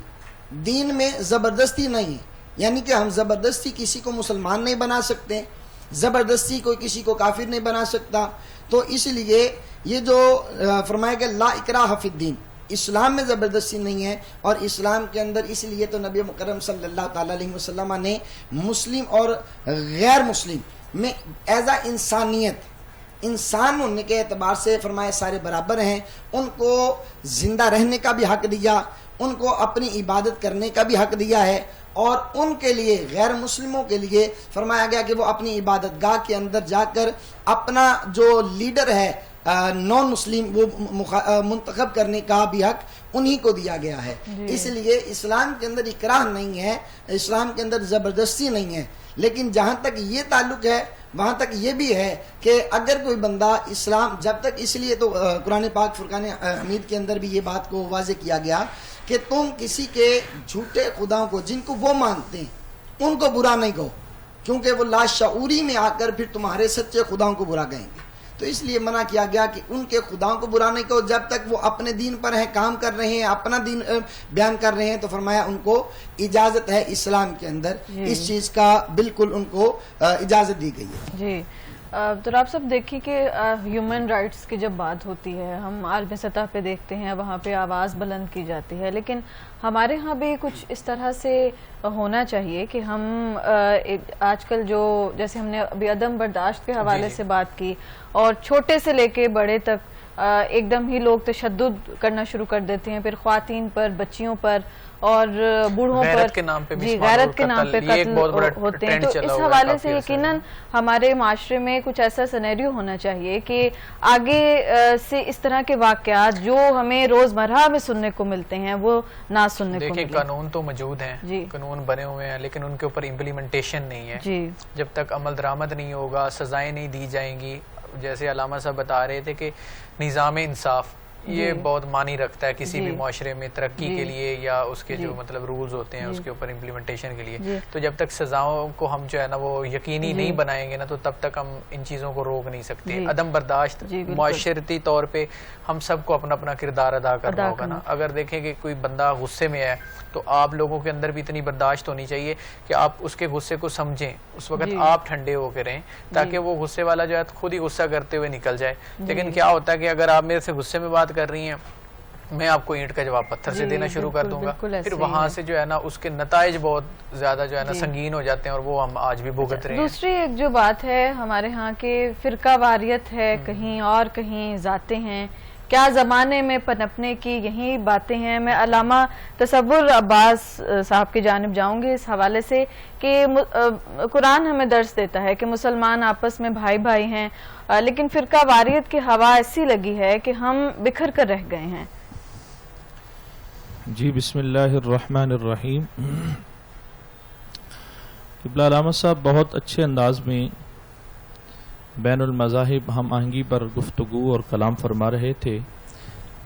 دین میں زبردستی نہیں ہے، یعنی کہ ہم زبردستی کسی کو مسلمان نہیں بنا سکتے. زبردستی کوئی کسی کو کافر نہیں بنا سکتا. تو اس لیے یہ جو فرمایا کہ لا اکراہ فی الدین، اسلام میں زبردستی نہیں ہے. اور اسلام کے اندر اس لیے تو نبی مکرم صلی اللہ تعالیٰ علیہ وسلم نے مسلم اور غیر مسلم میں ایز اے انسانیت، انسان ہونے کے اعتبار سے فرمایا سارے برابر ہیں، ان کو زندہ رہنے کا بھی حق دیا، ان کو اپنی عبادت کرنے کا بھی حق دیا ہے. اور ان کے لیے غیر مسلموں کے لیے فرمایا گیا کہ وہ اپنی عبادت گاہ کے اندر جا کر اپنا جو لیڈر ہے نان مسلم وہ منتخب کرنے کا بھی حق انہی کو دیا گیا ہے. اس لیے اسلام کے اندر اکراہ نہیں ہے، اسلام کے اندر زبردستی نہیں ہے. لیکن جہاں تک یہ تعلق ہے وہاں تک یہ بھی ہے کہ اگر کوئی بندہ اسلام جب تک، اس لیے تو قرآن پاک فرقان حمید کے اندر بھی یہ بات کو واضح کیا گیا کہ تم کسی کے جھوٹے خداؤں کو جن کو وہ مانتے ہیں ان کو برا نہیں کہو، کیونکہ وہ لاشعوری میں آ کر پھر تمہارے سچے خداؤں کو برا کہیں گے. تو اس لیے منع کیا گیا کہ ان کے خداؤں کو برا نہیں کہو جب تک وہ اپنے دین پر ہیں، کام کر رہے ہیں، اپنا دین بیان کر رہے ہیں. تو فرمایا ان کو اجازت ہے اسلام کے اندر اس چیز کا، بالکل ان کو اجازت دی گئی ہے. جی تو آپ سب دیکھیں کہ ہیومن رائٹس کی جب بات ہوتی ہے، ہم عالمی سطح پہ دیکھتے ہیں وہاں پہ آواز بلند کی جاتی ہے، لیکن ہمارے ہاں بھی کچھ اس طرح سے ہونا چاہیے کہ ہم آج کل جو جیسے ہم نے ابھی عدم برداشت کے حوالے سے بات کی، اور چھوٹے سے لے کے بڑے تک ایک دم ہی لوگ تشدد کرنا شروع کر دیتے ہیں، پھر خواتین پر، بچیوں پر اور بوڑھوں پر، غیرت کے نام پہ غیرت کے نام پہ قتل ہوتے ہیں. تو اس حوالے سے یقیناً ہمارے معاشرے میں کچھ ایسا سینیریو ہونا چاہیے کہ آگے سے اس طرح کے واقعات جو ہمیں روزمرہ میں سننے کو ملتے ہیں وہ نہ سننے کو ملیں. دیکھیں قانون تو موجود ہیں، قانون بنے ہوئے ہیں، لیکن ان کے اوپر امپلیمنٹیشن نہیں ہے. جب تک عمل درآمد نہیں ہوگا، سزائیں نہیں دی جائیں گی. جیسے علامہ صاحب بتا رہے تھے کہ نظام انصاف یہ بہت معنی رکھتا ہے کسی بھی معاشرے میں ترقی کے لیے، یا اس کے جو مطلب رولز ہوتے ہیں اس کے اوپر امپلیمنٹیشن کے لیے. تو جب تک سزاؤں کو ہم جو ہے نا وہ یقینی نہیں بنائیں گے نا، تو تب تک ہم ان چیزوں کو روک نہیں سکتے. عدم برداشت معاشرتی طور پہ ہم سب کو اپنا اپنا کردار ادا کرنا ہوگا نا. اگر دیکھیں کہ کوئی بندہ غصے میں ہے تو آپ لوگوں کے اندر بھی اتنی برداشت ہونی چاہیے کہ آپ اس کے غصے کو سمجھیں، اس وقت آپ ٹھنڈے ہو کے رہیں تاکہ وہ غصے والا جو ہے خود ہی غصہ کرتے ہوئے نکل جائے. لیکن کیا ہوتا ہے کہ اگر آپ میرے سے غصے میں بات کر رہی ہیں، میں آپ کو اینٹ کا جواب پتھر سے دینا شروع کر دوں گا، پھر وہاں سے جو ہے نا اس کے نتائج بہت زیادہ جو ہے نا سنگین ہو جاتے ہیں، اور وہ ہم آج بھی بھگت رہے ہیں. دوسری ایک جو بات ہے ہمارے ہاں کے فرقہ واریت ہے، کہیں اور کہیں ذاتیں ہیں، کیا زمانے میں پنپنے کی یہی باتیں ہیں. میں علامہ تصور عباس صاحب کی جانب جاؤں گی اس حوالے سے کہ قرآن ہمیں درس دیتا ہے کہ مسلمان آپس میں بھائی بھائی ہیں، لیکن فرقہ واریت کی ہوا ایسی لگی ہے کہ ہم بکھر کر رہ گئے ہیں. جی بسم اللہ الرحمن الرحیم. قبلہ علامہ صاحب بہت اچھے انداز میں بین المذاہب ہم آہنگی پر گفتگو اور کلام فرما رہے تھے.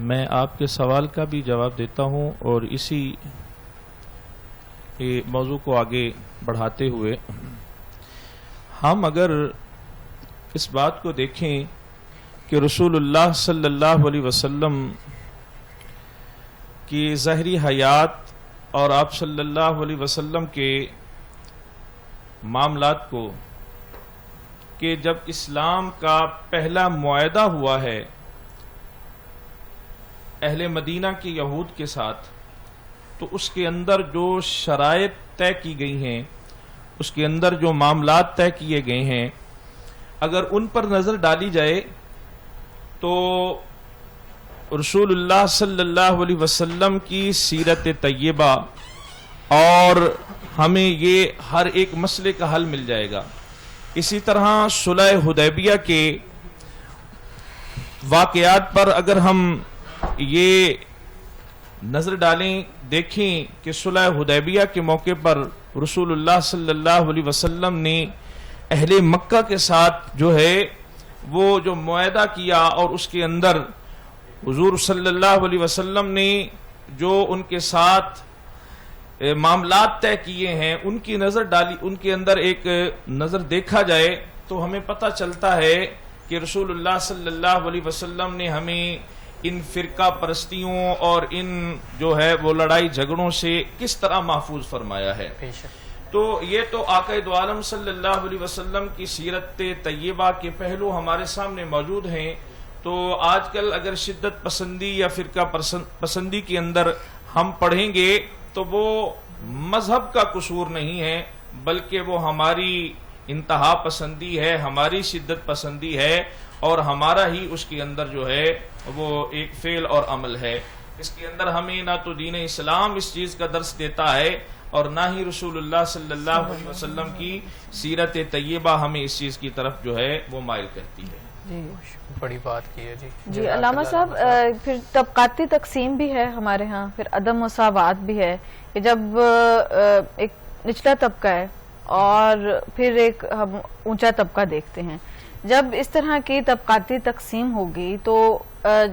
میں آپ کے سوال کا بھی جواب دیتا ہوں، اور اسی موضوع کو آگے بڑھاتے ہوئے ہم اگر اس بات کو دیکھیں کہ رسول اللہ صلی اللہ علیہ وسلم کی ظاہری حیات اور آپ صلی اللہ علیہ وسلم کے معاملات کو، کہ جب اسلام کا پہلا معاہدہ ہوا ہے اہل مدینہ کے یہود کے ساتھ، تو اس کے اندر جو شرائط طے کی گئی ہیں، اس کے اندر جو معاملات طے کیے گئے ہیں، اگر ان پر نظر ڈالی جائے تو رسول اللہ صلی اللہ علیہ وسلم کی سیرت طیبہ اور ہمیں یہ ہر ایک مسئلے کا حل مل جائے گا. اسی طرح صلح حدیبیہ کے واقعات پر اگر ہم یہ نظر ڈالیں، دیکھیں کہ صلح حدیبیہ کے موقع پر رسول اللہ صلی اللہ علیہ وسلم نے اہل مکہ کے ساتھ جو ہے وہ جو معاہدہ کیا، اور اس کے اندر حضور صلی اللہ علیہ وسلم نے جو ان کے ساتھ معاملات طے کیے ہیں، ان کی نظر ڈالی، ان کے اندر ایک نظر دیکھا جائے تو ہمیں پتہ چلتا ہے کہ رسول اللہ صلی اللہ علیہ وسلم نے ہمیں ان فرقہ پرستیوں اور ان جو ہے وہ لڑائی جھگڑوں سے کس طرح محفوظ فرمایا ہے. تو یہ تو آقا دو عالم صلی اللہ علیہ وسلم کی سیرت طیبہ کے پہلو ہمارے سامنے موجود ہیں. تو آج کل اگر شدت پسندی یا فرقہ پسندی کے اندر ہم پڑھیں گے تو وہ مذہب کا قصور نہیں ہے، بلکہ وہ ہماری انتہا پسندی ہے، ہماری شدت پسندی ہے، اور ہمارا ہی اس کے اندر جو ہے وہ ایک فعل اور عمل ہے. اس کے اندر ہمیں نہ تو دین اسلام اس چیز کا درس دیتا ہے اور نہ ہی رسول اللہ صلی اللہ علیہ وسلم کی سیرت طیبہ ہمیں اس چیز کی طرف جو ہے وہ مائل کرتی ہے. جی بڑی بات کی ہے. جی علامہ صاحب، پھر طبقاتی تقسیم بھی ہے ہمارے ہاں، پھر عدم مساوات بھی ہے کہ جب ایک نچلا طبقہ ہے اور پھر ایک ہم اونچا طبقہ دیکھتے ہیں. جب اس طرح کی طبقاتی تقسیم ہوگی تو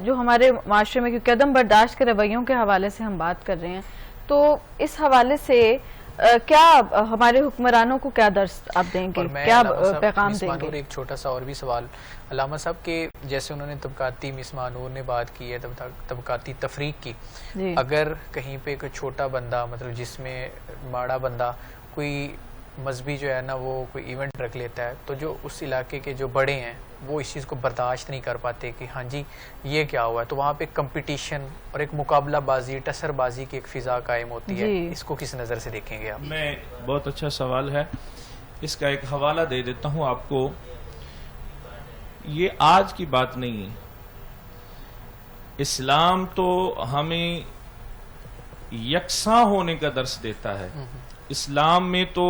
جو ہمارے معاشرے میں، کیونکہ عدم برداشت کے رویوں کے حوالے سے ہم بات کر رہے ہیں، تو اس حوالے سے کیا ہمارے حکمرانوں کو کیا درس آپ دیں گے، کیا پیغام دیں گے؟ ایک چھوٹا سا اور بھی سوال علامہ صاحب کہ جیسے انہوں نے طبقاتی مس مانور نے بات کی ہے، طبقاتی تفریق کی، اگر کہیں پہ کوئی چھوٹا بندہ، مطلب جس میں ماڑا بندہ کوئی مذہبی جو ہے نا وہ کوئی ایونٹ رکھ لیتا ہے، تو جو اس علاقے کے جو بڑے ہیں وہ اس چیز کو برداشت نہیں کر پاتے کہ ہاں جی یہ کیا ہوا ہے، تو وہاں پہ کمپٹیشن اور ایک مقابلہ بازی، ٹسر بازی کی ایک فضا قائم ہوتی ہے. اس کو کس نظر سے دیکھیں گے آپ؟ میں بہت اچھا سوال ہے، اس کا ایک حوالہ دے دیتا ہوں آپ کو. یہ آج کی بات نہیں ہے. اسلام تو ہمیں یکساں ہونے کا درس دیتا ہے. اسلام میں تو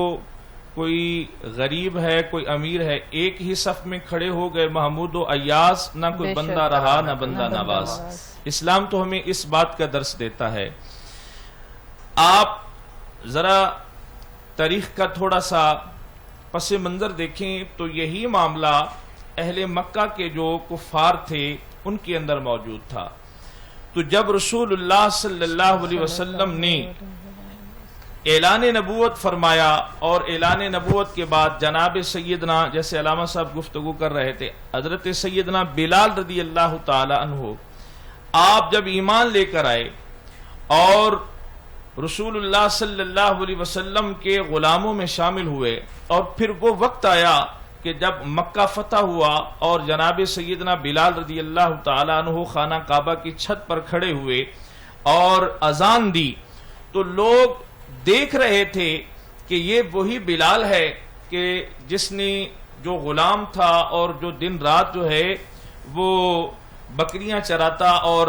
کوئی غریب ہے، کوئی امیر ہے، ایک ہی صف میں کھڑے ہو گئے محمود و ایاز، نہ کوئی بندہ رہا نہ بندہ نواز. اسلام تو ہمیں اس بات کا درس دیتا ہے. آپ ذرا تاریخ کا تھوڑا سا پس منظر دیکھیں تو یہی معاملہ اہل مکہ کے جو کفار تھے ان کے اندر موجود تھا. تو جب رسول اللہ صلی اللہ علیہ وسلم نے اعلان نبوت فرمایا اور اعلان نبوت کے بعد جناب سیدنا، جیسے علامہ صاحب گفتگو کر رہے تھے، حضرت سیدنا بلال رضی اللہ تعالی عنہ آپ جب ایمان لے کر آئے اور رسول اللہ صلی اللہ علیہ وسلم کے غلاموں میں شامل ہوئے، اور پھر وہ وقت آیا کہ جب مکہ فتح ہوا اور جناب سیدنا بلال رضی اللہ تعالی عنہ خانہ کعبہ کی چھت پر کھڑے ہوئے اور اذان دی، تو لوگ دیکھ رہے تھے کہ یہ وہی بلال ہے کہ جس نے جو غلام تھا اور جو دن رات جو ہے وہ بکریاں چراتا اور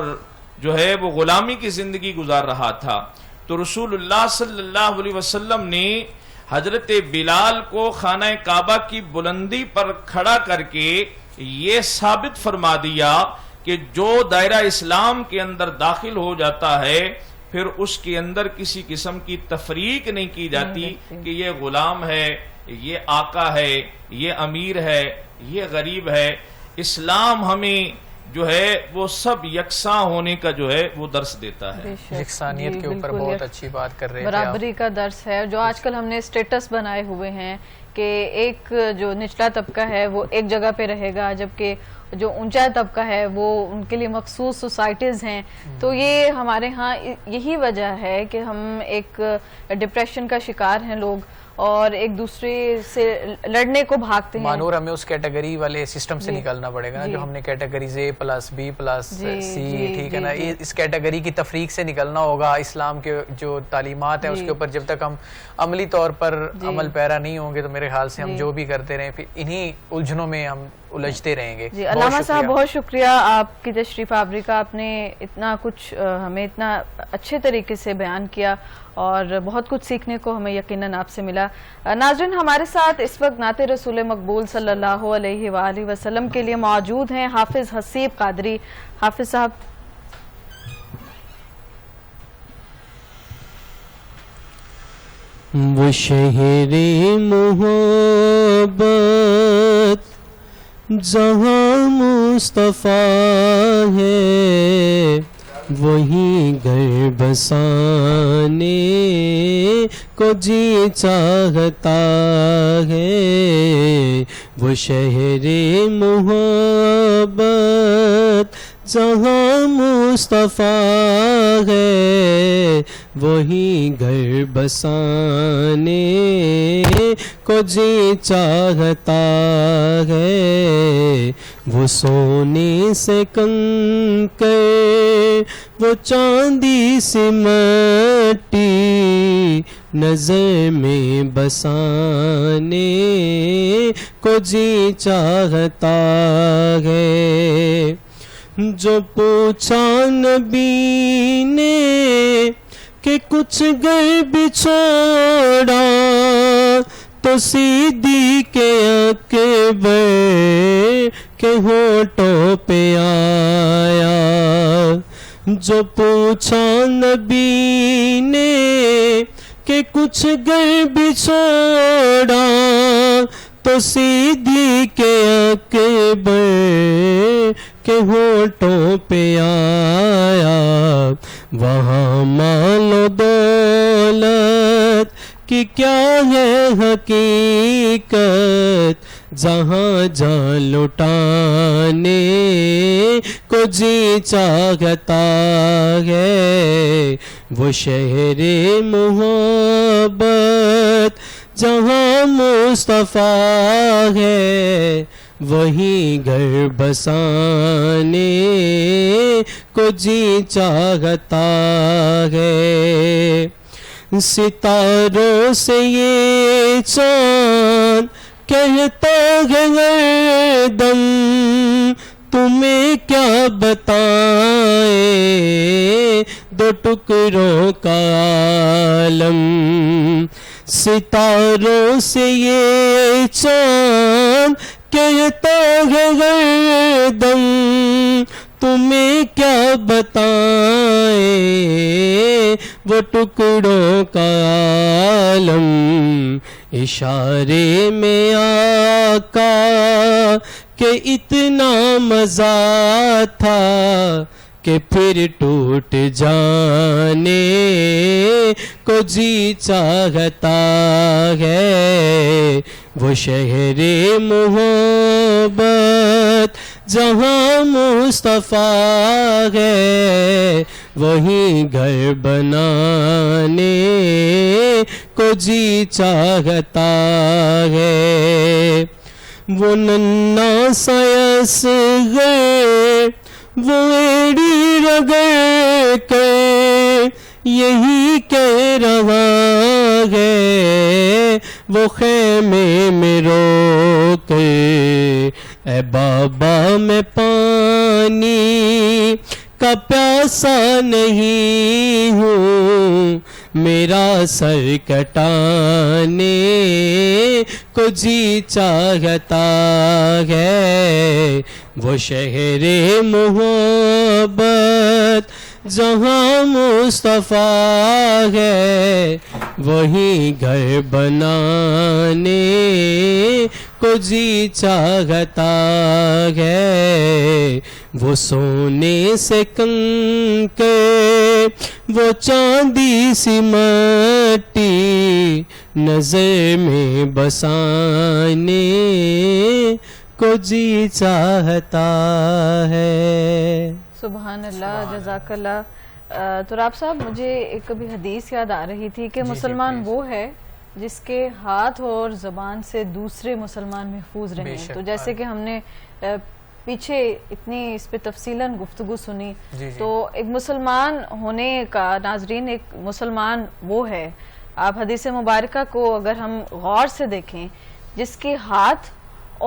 جو ہے وہ غلامی کی زندگی گزار رہا تھا. تو رسول اللہ صلی اللہ علیہ وسلم نے حضرت بلال کو خانہ کعبہ کی بلندی پر کھڑا کر کے یہ ثابت فرما دیا کہ جو دائرہ اسلام کے اندر داخل ہو جاتا ہے پھر اس کے اندر کسی قسم کی تفریق نہیں کی جاتی کہ یہ غلام ہے، یہ آقا ہے، یہ امیر ہے، یہ غریب ہے. اسلام ہمیں جو ہے وہ سب یکساں ہونے کا جو ہے وہ درس دیتا ہے. یکسانیت کے اوپر بہت اچھی بات کر رہے ہیں، برابری کا درس ہے. جو آج کل ہم نے اسٹیٹس بنائے ہوئے ہیں کہ ایک جو نچلا طبقہ ہے وہ ایک جگہ پہ رہے گا، جبکہ جو اونچا طبقہ ہے وہ ان کے لیے مخصوص سوسائٹیز ہیں. تو یہ ہمارے ہاں یہی وجہ ہے کہ ہم ایک ڈپریشن کا شکار ہیں لوگ اور ایک دوسرے سے لڑنے کو بھاگتے ہیں. مانور ہمیں اس کیٹیگری والے سسٹم سے نکلنا پڑے گا نا، جو ہم نے کیٹیگریز A + B + C، ٹھیک ہے نا، اس کیٹیگری کی تفریق سے نکلنا ہوگا. اسلام کے جو تعلیمات ہیں اس کے اوپر جب تک ہم عملی طور پر عمل پیرا نہیں ہوں گے تو میرے خیال سے ہم جو بھی کرتے رہیں پھر انہی الجھنوں میں ہم الجھتے رہیں گے. جی علامہ صاحب بہت شکریہ آپ کی تشریف آوری کا. آپ نے اتنا کچھ ہمیں اتنا اچھے طریقے سے بیان کیا اور بہت کچھ سیکھنے کو ہمیں یقیناً آپ سے ملا. ناظرین، ہمارے ساتھ اس وقت نعت رسول مقبول صلی اللہ علیہ وآلہ وسلم کے لیے موجود ہیں حافظ حسیب قادری. حافظ صاحب. وہ شہر محبت جہاں مصطفیٰ ہے وہیں گھر بسانے کو جی چاہتا ہے. وہ شہر محبت جہاں مصطفیٰ ہے وہیں گھر بسانے کو جی چاہتا ہے. وہ سونے سے کنکر وہ چاندی سی مٹی نظر میں بسانے کو جی چاہتا ہے. جو پوچھا نبی نے کہ کچھ گر بچھوڑا تو صدیق اکبر کے ہونٹوں پہ آیا. جو پوچھا نبی نے کہ کچھ گر بچھوڑا تو صدیق اکبر کے ہونٹوں پہ آیا. وہاں مال و دولت کی کیا ہے حقیقت جہاں جان لٹانے کو جی چاہتا ہے. وہ شہر محبت جہاں مصطفیٰ ہے وہیں گھر بسانے کو جی چاہتا ہے. ستاروں سے یہ چاند کہتا ہے ہر دم تمہیں کیا بتائیں دو ٹکڑوں کا عالم. ستاروں سے یہ چاند کہتا ہے ہر دم تمہیں کیا بتائیں وہ ٹکڑوں کا عالم. اشارے میں آقا کہ اتنا مزہ تھا کہ پھر ٹوٹ جانے کو جی چاہتا ہے. وہ شہر محبت جہاں مصطفیٰ ہے وہیں گھر بنانے کو جی چاہتا ہے. وہ ننھا سا اصغر وہ ایڑی رگڑ کے یہی کہہ رہا ہے وہ خیمے میں رو کے اے بابا میں پانی کا پیاسا نہیں ہوں میرا سر کٹانے کو جی چاہتا ہے. وہ شہر محبت جہاں مصطفیٰ ہے وہیں گھر بنانے کو جی چاہتا ہے. وہ سونے سے کنکر وہ چاندی سی مٹی نظر میں بسانے کو جی چاہتا ہے. سبحان اللہ، جزاک اللہ. تراب صاحب، مجھے ایک کبھی حدیث یاد آ رہی تھی کہ مسلمان وہ ہے جس کے ہاتھ اور زبان سے دوسرے مسلمان محفوظ رہیں. تو جیسے کہ ہم نے پیچھے اتنی اس پہ تفصیلاً گفتگو سنی، تو ایک مسلمان ہونے کا، ناظرین، ایک مسلمان وہ ہے، آپ حدیث مبارکہ کو اگر ہم غور سے دیکھیں، جس کے ہاتھ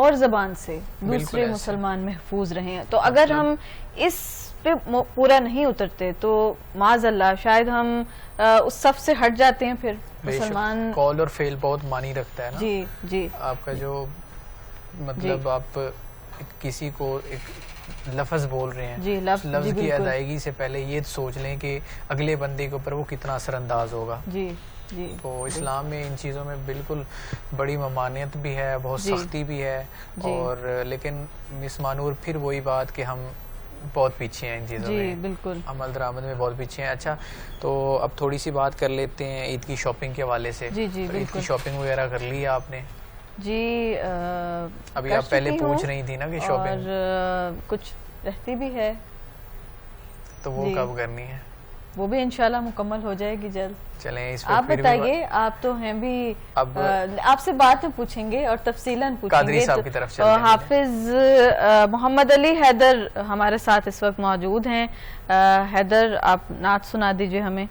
اور زبان سے دوسرے مسلمان محفوظ رہیں. تو اگر ہم اس پہ پورا نہیں اترتے تو معاذ اللہ شاید ہم اس صف سے ہٹ جاتے ہیں. پھر مسلمان قول اور فعل بہت معنی رکھتا ہے نا. جی جی، آپ کا جو مطلب آپ کسی کو ایک لفظ بول رہے ہیں، جی لفظ کی ادائیگی سے پہلے یہ سوچ لیں کہ اگلے بندے کے اوپر وہ کتنا اثر انداز ہوگا. جی جی. تو اسلام میں ان چیزوں میں بالکل بڑی ممانعت بھی ہے، بہت سختی بھی ہے. اور لیکن مس مانور پھر وہی بات کہ ہم بہت پیچھے ہیں ان چیزوں میں، بالکل عمل درآمد میں بہت پیچھے ہیں. اچھا، تو اب تھوڑی سی بات کر لیتے ہیں عید کی شاپنگ کے حوالے سے. جی جی، عید کی شاپنگ وغیرہ کر لی آپ نے؟ جی، ابھی آپ پہلے پوچھ رہی تھی نا کہ شاپنگ اور کچھ رہتی بھی ہے. تو وہ جی. کب کرنی ہے؟ وہ بھی انشاءاللہ مکمل ہو جائے گی جلد. چلیں اس آپ پھر بھی بتائیے, آپ تو ہیں بھی, آپ سے بعد میں پوچھیں گے اور تفصیلاً پوچھیں قادری گے. صاحب کی طرف چلتے ہیں. حافظ محمد علی حیدر ہمارے ساتھ اس وقت موجود ہیں. حیدر, آپ نعت سنا دیجئے ہمیں.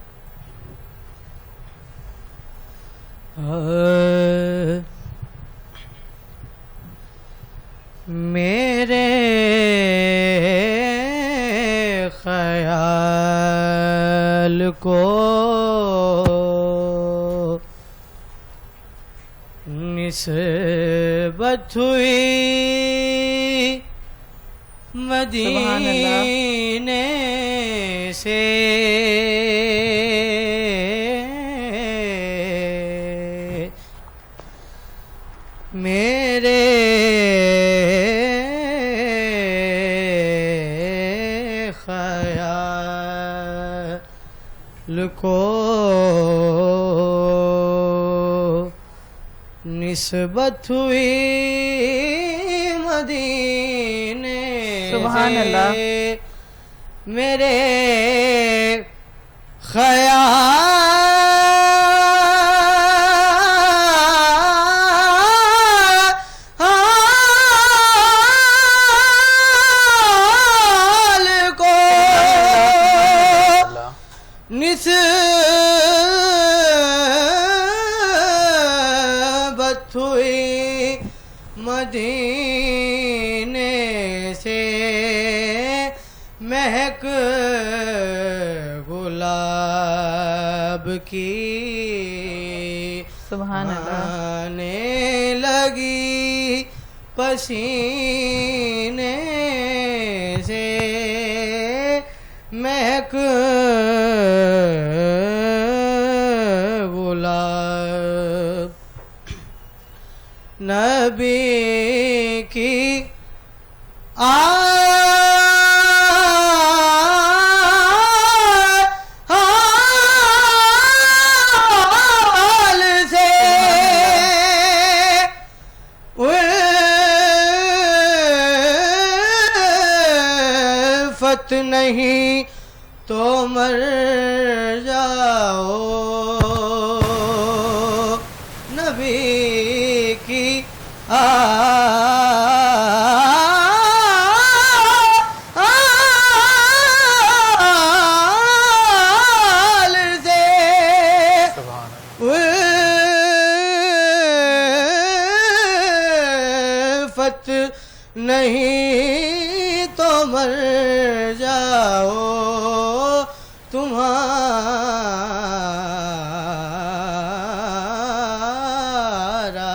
میرے خیال کو نسبت ہوئی مدینے سے, میرے خیال کو نسبت ہوئی مدینے سبحان اللہ. میرے خیال کو نسبت ہوئی مدینے سے, مہک گلاب کی سبحان اللہ. آنے لگی پسینے سے, مہک گلاب نبی کی آل سے الفت نہیں تو مر جاؤ, نبی کی آل سے الفت نہیں تو مر جاؤ, تمہارا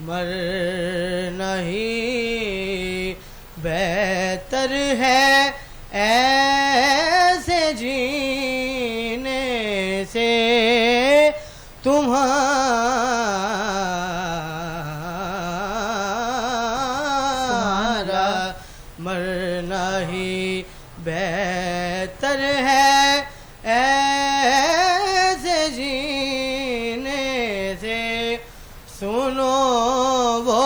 مرنا ہی بہتر ہے ایسے جینے سے, تمہارا مرنا ہی بہتر ہے ایسے جینے سے. سنو وہ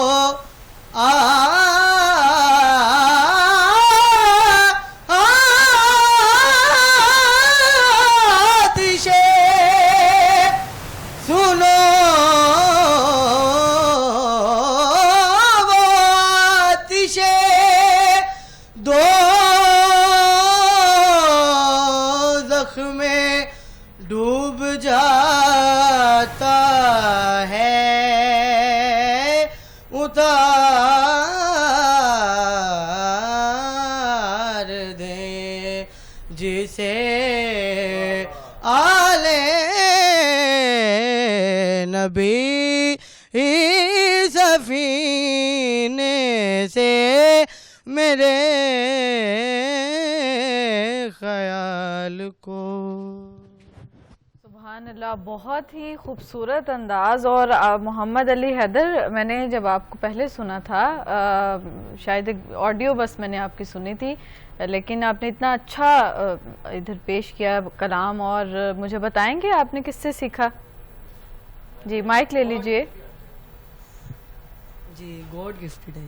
آتشے, سنو وہ آتشے دوزخ میں ڈوب جاتا ہے, اتار دیں جسے آلے نبی سفینے سے, میرے خیال کو. سبحان اللہ, بہت ہی خوبصورت انداز. اور محمد علی حیدر, میں نے جب آپ کو پہلے سنا تھا, شاید ایک آڈیو بس میں نے آپ کی سنی تھی, لیکن آپ نے اتنا اچھا ادھر پیش کیا کلام, اور مجھے بتائیں گے آپ نے کس سے سیکھا؟ جی مائک لے لیجئے. جی گاڈ گفٹڈ ہے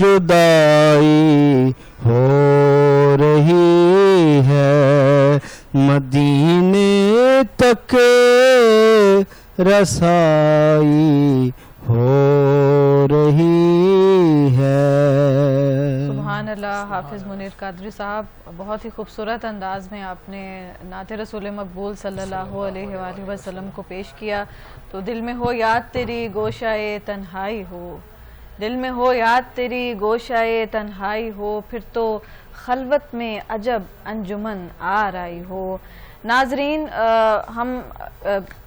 جدائی ہو رہی ہے، مدینے تک رسائی ہو رہی ہے۔ سبحان اللہ۔ حافظ منیر قادری صاحب، بہت ہی خوبصورت انداز میں آپ نے نعت رسول مقبول صلی اللہ علیہ وآلہ وسلم کو پیش کیا۔ تو دل میں ہو یاد تیری گوشائے تنہائی ہو، دل میں ہو یاد تیری گوشائے تنہائی ہو، پھر تو خلوت میں عجب انجمن آرائی ہو۔ ناظرین، ہم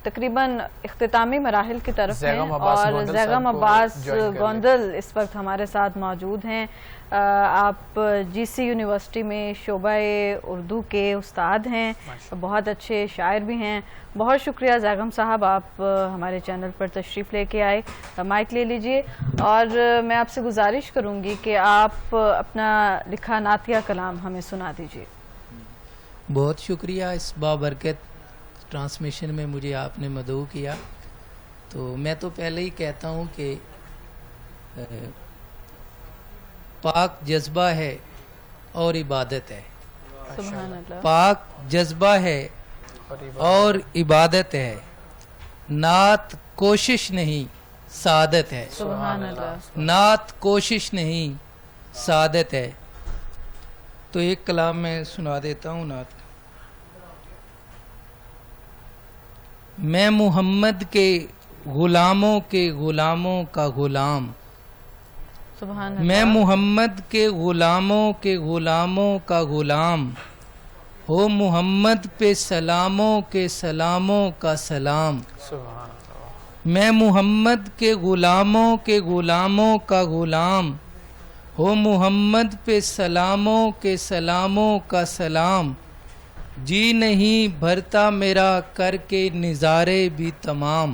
تقریباً اختتامی مراحل کی طرف ہیں اور زیغم عباس گوندل اس وقت ہمارے ساتھ موجود ہیں۔ آپ جی سی یونیورسٹی میں شعبہ اردو کے استاد ہیں، بہت اچھے شاعر بھی ہیں۔ بہت شکریہ زیغم صاحب، آپ ہمارے چینل پر تشریف لے کے آئے۔ مائک لے لیجئے اور میں آپ سے گزارش کروں گی کہ آپ اپنا لکھا نعتیہ کلام ہمیں سنا دیجئے۔ بہت شکریہ اس بابرکت ٹرانسمیشن میں مجھے آپ نے مدعو کیا۔ تو میں تو پہلے ہی کہتا ہوں کہ پاک جذبہ ہے اور عبادت ہے، سبحان اللہ۔ پاک جذبہ ہے اور عبادت ہے، نعت کوشش نہیں سعادت ہے، سبحان اللہ۔ نعت کوشش نہیں سعادت ہے۔ تو ایک کلام میں سنا دیتا ہوں نعت کا۔ میں محمد کے غلاموں کے غلاموں کا غلام، سبحان میں اللہ۔ محمد کے غلاموں کے غلاموں کا غلام، ہو محمد پہ سلاموں کے سلاموں کا سلام، سبحان اللہ۔ میں محمد کے غلاموں کے غلاموں کا غلام، ہو محمد پہ سلاموں کے سلاموں کا سلام، جی نہیں بھرتا میرا کر کے نظارے بھی تمام،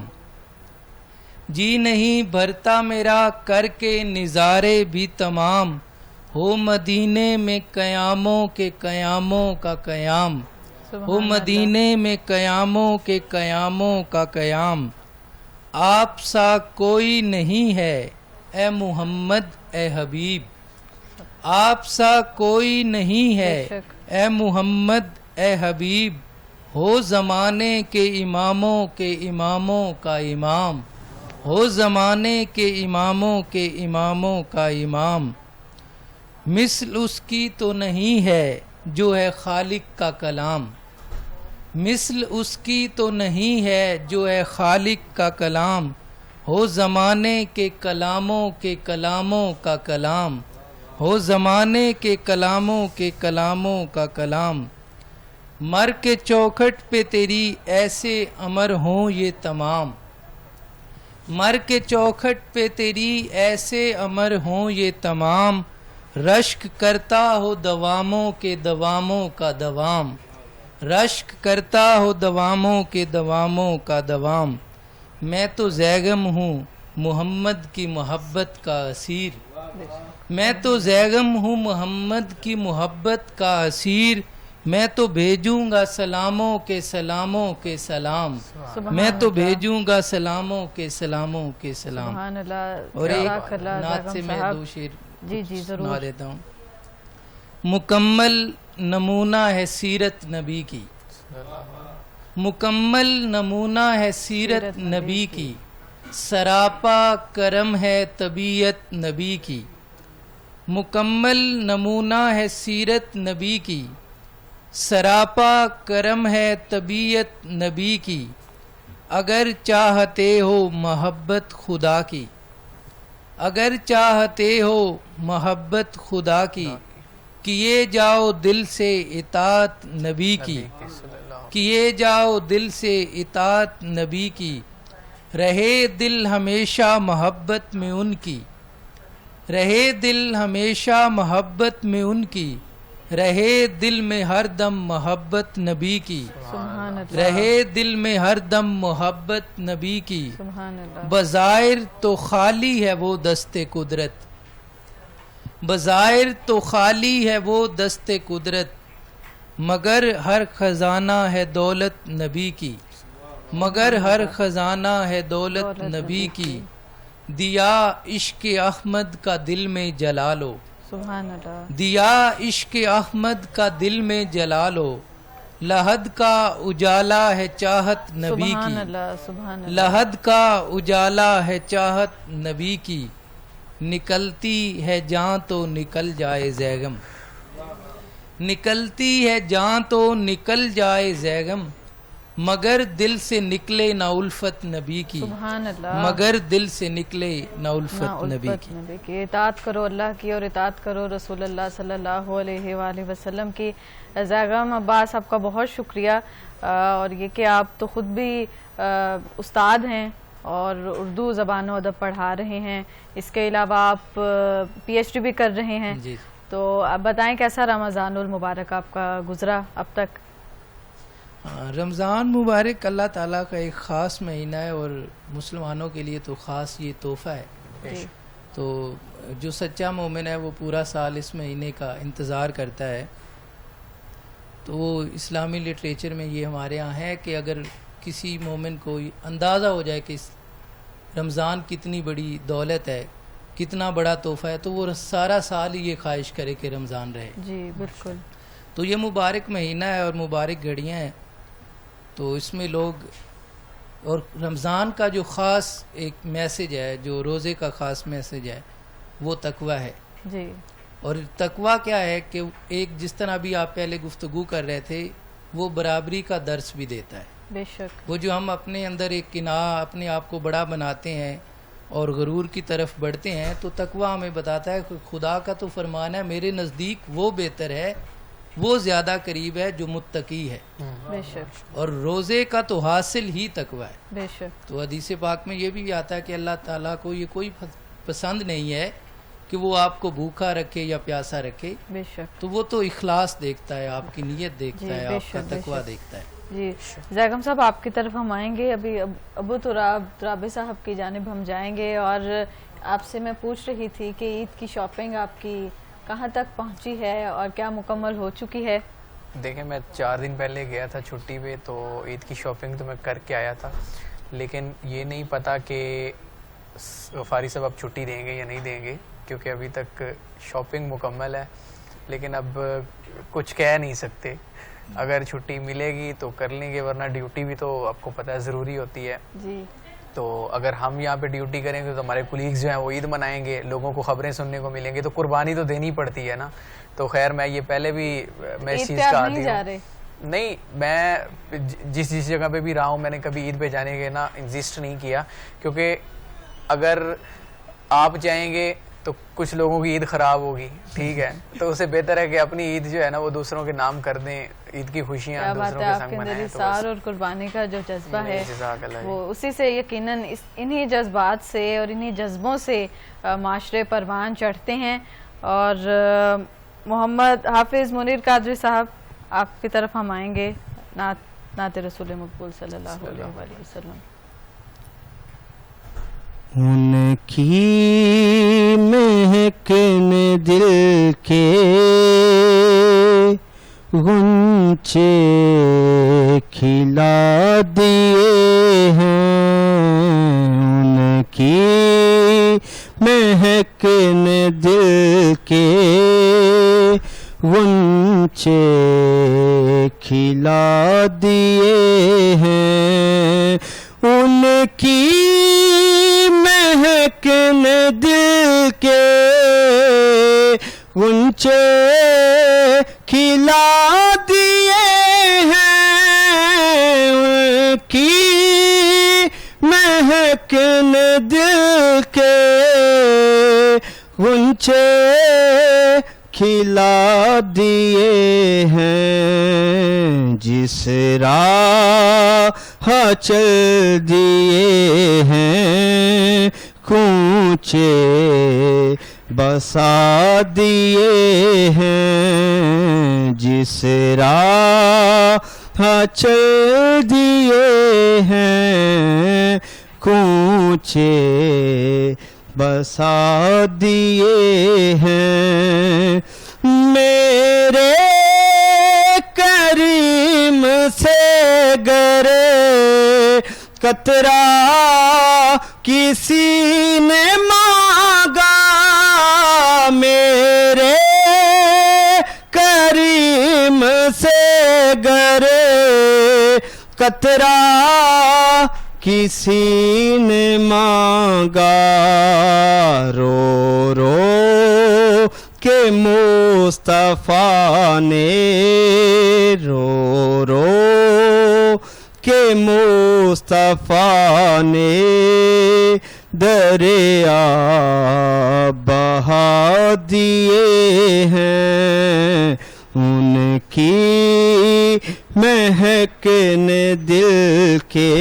جی نہیں بھرتا میرا کر کے نظارے بھی تمام، ہو مدینے میں قیاموں کے قیاموں کا قیام، ہو مدینے میں قیاموں کے قیاموں کا قیام، آپ سا کوئی نہیں ہے اے محمد اے حبیب، آپ سا کوئی نہیں ہے اے محمد اے حبیب، ہو زمانے کے اماموں کے اماموں کا امام، ہو زمانے کے اماموں کے اماموں کا امام، مثل اس کی تو نہیں ہے جو ہے خالق کا کلام، مثل اس کی تو نہیں ہے جو ہے خالق کا کلام، ہو زمانے کے کلاموں کے کلاموں کا کلام، ہو زمانے کے کلاموں کے کلاموں کا کلام، مر کے چوکھٹ پہ تیری ایسے امر ہوں یہ تمام، مر کے چوکھٹ پہ تیری ایسے امر ہوں یہ تمام، رشک کرتا ہو دواموں کے دواموں کا دوام، رشک کرتا ہو دواموں کے دواموں کا دوام، میں تو زیغم ہوں محمد کی محبت کا اسیر، میں تو زیغم ہوں محمد کی محبت کا اسیر، میں تو بھیجوں گا سلاموں کے سلاموں کے سلام، میں تو بھیجوں گا سلاموں کے سلاموں کے سلام۔ سبحان اللہ۔ اور ایک جزاک اللہ نعت سے زیغم میں صاحب۔ دو شعر جی جی سنا ضرور۔ دیتا ہوں۔ مکمل نمونہ ہے سیرت نبی کی، مکمل نمونہ ہے سیرت نبی کی، سراپا کرم ہے طبیعت نبی کی، مکمل نمونہ ہے سیرت نبی کی، سراپا کرم ہے طبیعت نبی کی، اگر چاہتے ہو محبت خدا کی، اگر چاہتے ہو محبت خدا کی، کیے جاؤ دل سے اطاعت نبی کی، کیے جاؤ دل سے اطاعت نبی کی، رہے دل ہمیشہ محبت میں ان کی، رہے دل ہمیشہ محبت میں ان کی، رہے دل میں ہر دم محبت نبی کی، سبحان اللہ۔ رہے دل میں ہر دم محبت نبی کی، سبحان اللہ۔ بظاہر تو خالی ہے وہ دست قدرت، بظاہر تو خالی ہے وہ دست قدرت، مگر ہر خزانہ ہے دولت نبی کی، مگر ہر خزانہ ہے دولت نبی کی، دیا عشق احمد کا دل میں جلا لو، سبحان اللہ، دیا عشق احمد کا دل میں جلا لو، لحد کا اجالا ہے چاہت نبی سبحان کی، اللہ، سبحان اللہ، لحد کا اجالا ہے چاہت نبی کی، نکلتی ہے جان تو نکل جائے زیغم، نکلتی ہے جان تو نکل جائے زیغم، مگر دل سے نکلے نہ الفت نبی کی، سبحان اللہ، مگر دل سے نکلے نہ الفت نبی الفت کی۔ نبی کی، اطاعت کرو اللہ کی اور اطاعت کرو رسول اللہ صلی اللہ علیہ وآلہ وسلم کی۔ زیغم عباس آپ کا بہت شکریہ، اور یہ کہ آپ تو خود بھی استاد ہیں اور اردو زبان و ادب پڑھا رہے ہیں، اس کے علاوہ آپ پی ایچ ڈی بھی کر رہے ہیں، جی، تو آپ بتائیں کیسا رمضان المبارک آپ کا گزرا اب تک؟ رمضان مبارک اللہ تعالیٰ کا ایک خاص مہینہ ہے، اور مسلمانوں کے لیے تو خاص یہ تحفہ ہے، جی، تو جو سچا مومن ہے وہ پورا سال اس مہینے کا انتظار کرتا ہے۔ تو اسلامی لٹریچر میں یہ ہمارے ہاں ہے کہ اگر کسی مومن کو اندازہ ہو جائے کہ رمضان کتنی بڑی دولت ہے، کتنا بڑا تحفہ ہے، تو وہ سارا سال ہی یہ خواہش کرے کہ رمضان رہے۔ جی بالکل، تو یہ مبارک مہینہ ہے اور مبارک گھڑیاں ہیں، تو اس میں لوگ، اور رمضان کا جو خاص ایک میسج ہے، جو روزے کا خاص میسج ہے، وہ تقوی ہے۔ جی، اور تقوی کیا ہے کہ ایک جس طرح بھی آپ پہلے گفتگو کر رہے تھے، وہ برابری کا درس بھی دیتا ہے۔ بے شک، وہ جو ہم اپنے اندر ایک کناہ، اپنے آپ کو بڑا بناتے ہیں اور غرور کی طرف بڑھتے ہیں، تو تقوی ہمیں بتاتا ہے کہ خدا کا تو فرمان ہے، میرے نزدیک وہ بہتر ہے، وہ زیادہ قریب ہے جو متقی ہے، بے شک، اور روزے کا تو حاصل ہی تقوی ہے۔ بے شک، تو حدیث پاک میں یہ بھی آتا ہے کہ اللہ تعالیٰ کو یہ کوئی پسند نہیں ہے کہ وہ آپ کو بھوکا رکھے یا پیاسا رکھے، بے شک، تو وہ تو اخلاص دیکھتا ہے، آپ کی نیت دیکھتا جی، ہے، بے آپ کا شک، بے تقوی شک۔ دیکھتا ہے۔ جی زیغم صاحب، آپ کی طرف ہم آئیں گے، ابھی ابو ترابی صاحب کی جانب ہم جائیں گے، اور آپ سے میں پوچھ رہی تھی کہ عید کی شاپنگ آپ کی کہاں تک پہنچی ہے اور کیا مکمل ہو چکی ہے؟ دیکھیں، میں 4 دن پہلے گیا تھا چھٹی پہ، تو عید کی شاپنگ تو میں کر کے آیا تھا، لیکن یہ نہیں پتا کہ غفاری صاحب اب چھٹی دیں گے یا نہیں دیں گے، کیونکہ ابھی تک شاپنگ مکمل ہے، لیکن اب کچھ کہہ نہیں سکتے۔ اگر چھٹی ملے گی تو کر لیں گے، ورنہ ڈیوٹی بھی تو آپ کو پتہ ہے ضروری ہوتی ہے۔ جی، تو اگر ہم یہاں پہ ڈیوٹی کریں گے تو ہمارے کولیگز جو ہیں وہ عید منائیں گے، لوگوں کو خبریں سننے کو ملیں گی، تو قربانی تو دینی پڑتی ہے نا۔ تو خیر، میں یہ پہلے بھی میں اس عید چیز پہ آپ کا نہیں عادی جا ہوں۔ رہے؟ نہیں، میں جس جگہ پہ بھی رہا ہوں، میں نے کبھی عید پہ جانے کے نا انزسٹ نہیں کیا، کیونکہ اگر آپ جائیں گے تو کچھ لوگوں کی عید خراب ہوگی، ٹھیک ہے، تو اسے بہتر ہے کہ اپنی عید جو ہے نا وہ دوسروں کے نام کر دیں، عید کی خوشیاں کیا بات دوسروں ہے، کے آپ سنگ کے اندر منائیں۔ تو اثار اور قربانی کا جو جذبہ ہے، جزاک اللہ۔ وہ اسی سے یقیناً انہی جذبات سے اور انہی جذبوں سے معاشرے پروان چڑھتے ہیں۔ اور محمد حافظ منیر قادری صاحب، آپ کی طرف ہم آئیں گے، نعت رسول مقبول صلی اللہ علیہ وآلہ وسلم۔ ان کی مہک نے دل کے غنچے کھلا دیے ہیں، ان کی مہک نے دل کے غنچے کھلا دیے ہیں، ان کی مہک نے دل کے غنچے کھلا دیے ہیں، ان کی مہک نے دل کے غنچے کھلا دیے ہیں، جس راہ چل دیے ہیں کوچے بسا دیے ہیں، جس راہ چل دیے ہیں کوچے بسا دیے ہیں، میرے کریم سے گر قطرہ کسی نے مانگا میرے کریم سے گرے قطرہ کسی نے مانگا رو رو کہ مصطفیٰ نے رو رو کہ مصطفیٰ نے دریا بہا دیے ہیں ان کی مہک نے دل کے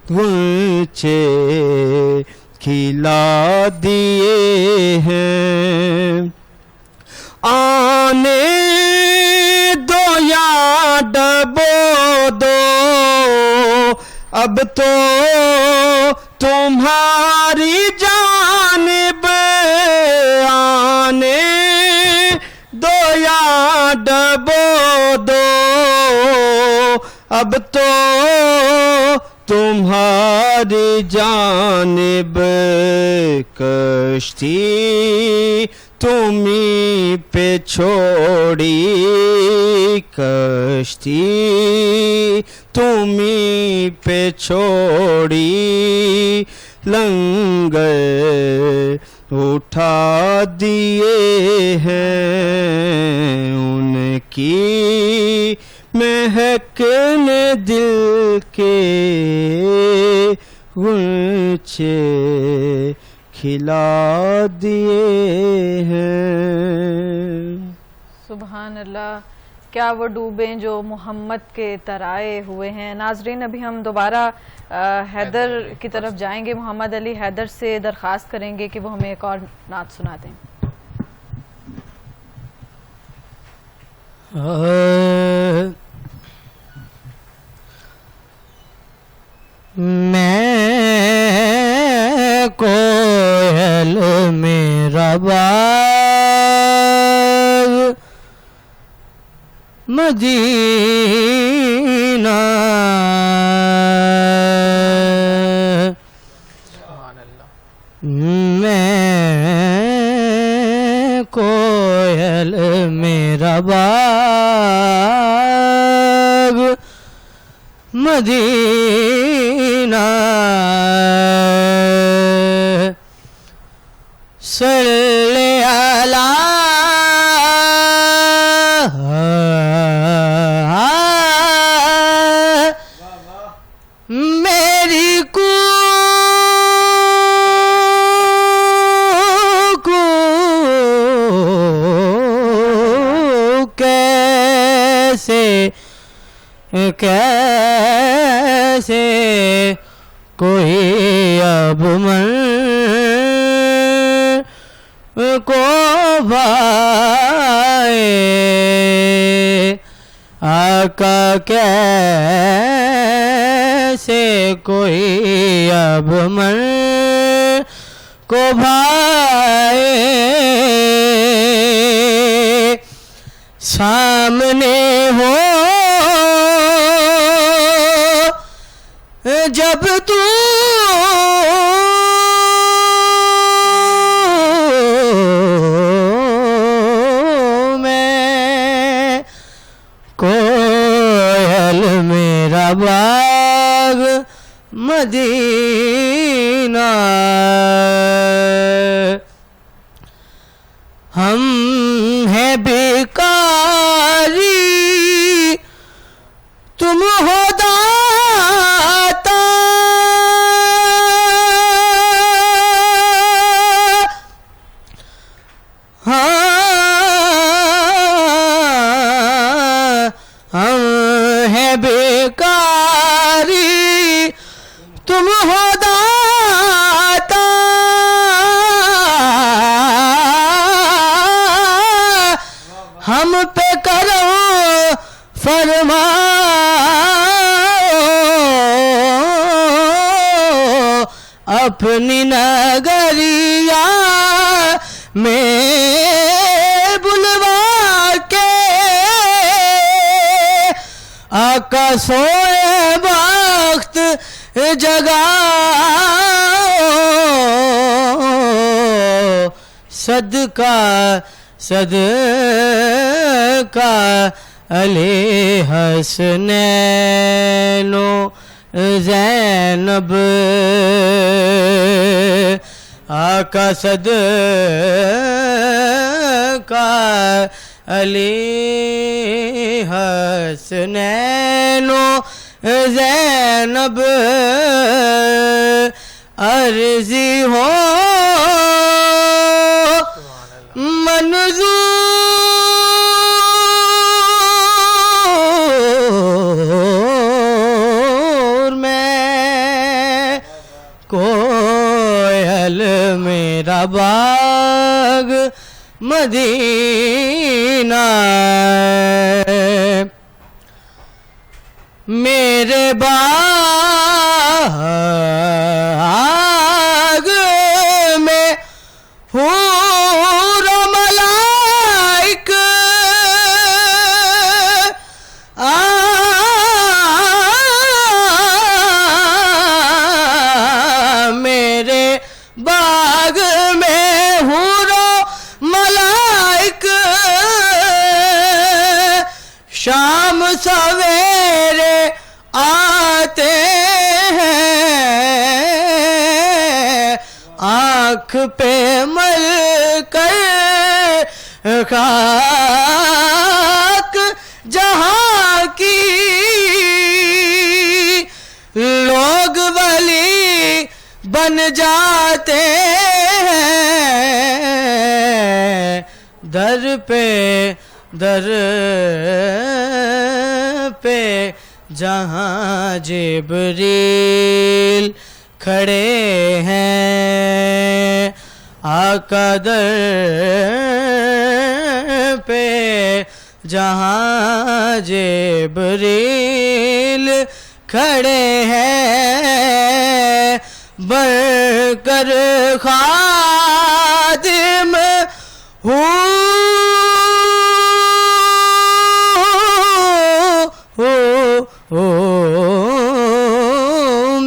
غنچے کھلا دیے ہیں آنے دو یا ڈبو دو اب تو تمہاری جانب آنے دو یا ڈبو دو اب تو تمہاری جانب کشتی تمہیں پہ چھوڑی کشتی تمہیں پہ چھوڑی لنگر اٹھا دیے ہیں ان کی مہک نے دل کے غنچے کھلا دیے ہیں. سبحان اللہ، کیا وہ ڈوبیں جو محمد کے ترائے ہوئے ہیں. ناظرین ابھی ہم دوبارہ حیدر کی طرف جائیں گے. محمد علی حیدر سے درخواست کریں گے کہ وہ ہمیں ایک اور نعت سنا دیں. میں کوئل میرا باغ مدینہ میں کوئل میرا باغ مدینہ صلی علی میری کو کیسے کوئی اب من کو بھائے آقا کیسے کوئی اب من کو بھائے سامنے ہو جب تو میں کوئل میرا باغ مدینہ ہم ہیں بیکاری تم ہو داتا ہم ہیں بیکاری تم ہو داتا ہم پہ کرو فرما اپنی نگریا میں بلوا کے آقا سوئے بخت وقت جگاؤ صدقہ صدقہ علی حسنین و زینب آقا صدقہ علی حسنین و زینب عرضی ہو منظور میں کوئل میرا باغ مدینہ میرے باغ میں حور و ملائک میرے باغ میں حور و ملائک شام سویرے آتے ہیں آنکھ پہ مل کر خاک جہاں کی لوگ ولی بن جاتے ہیں در پہ جہاں جبریل کھڑے ہیں آقا در پہ جہاں جبریل کھڑے ہیں بڑھ کر خادم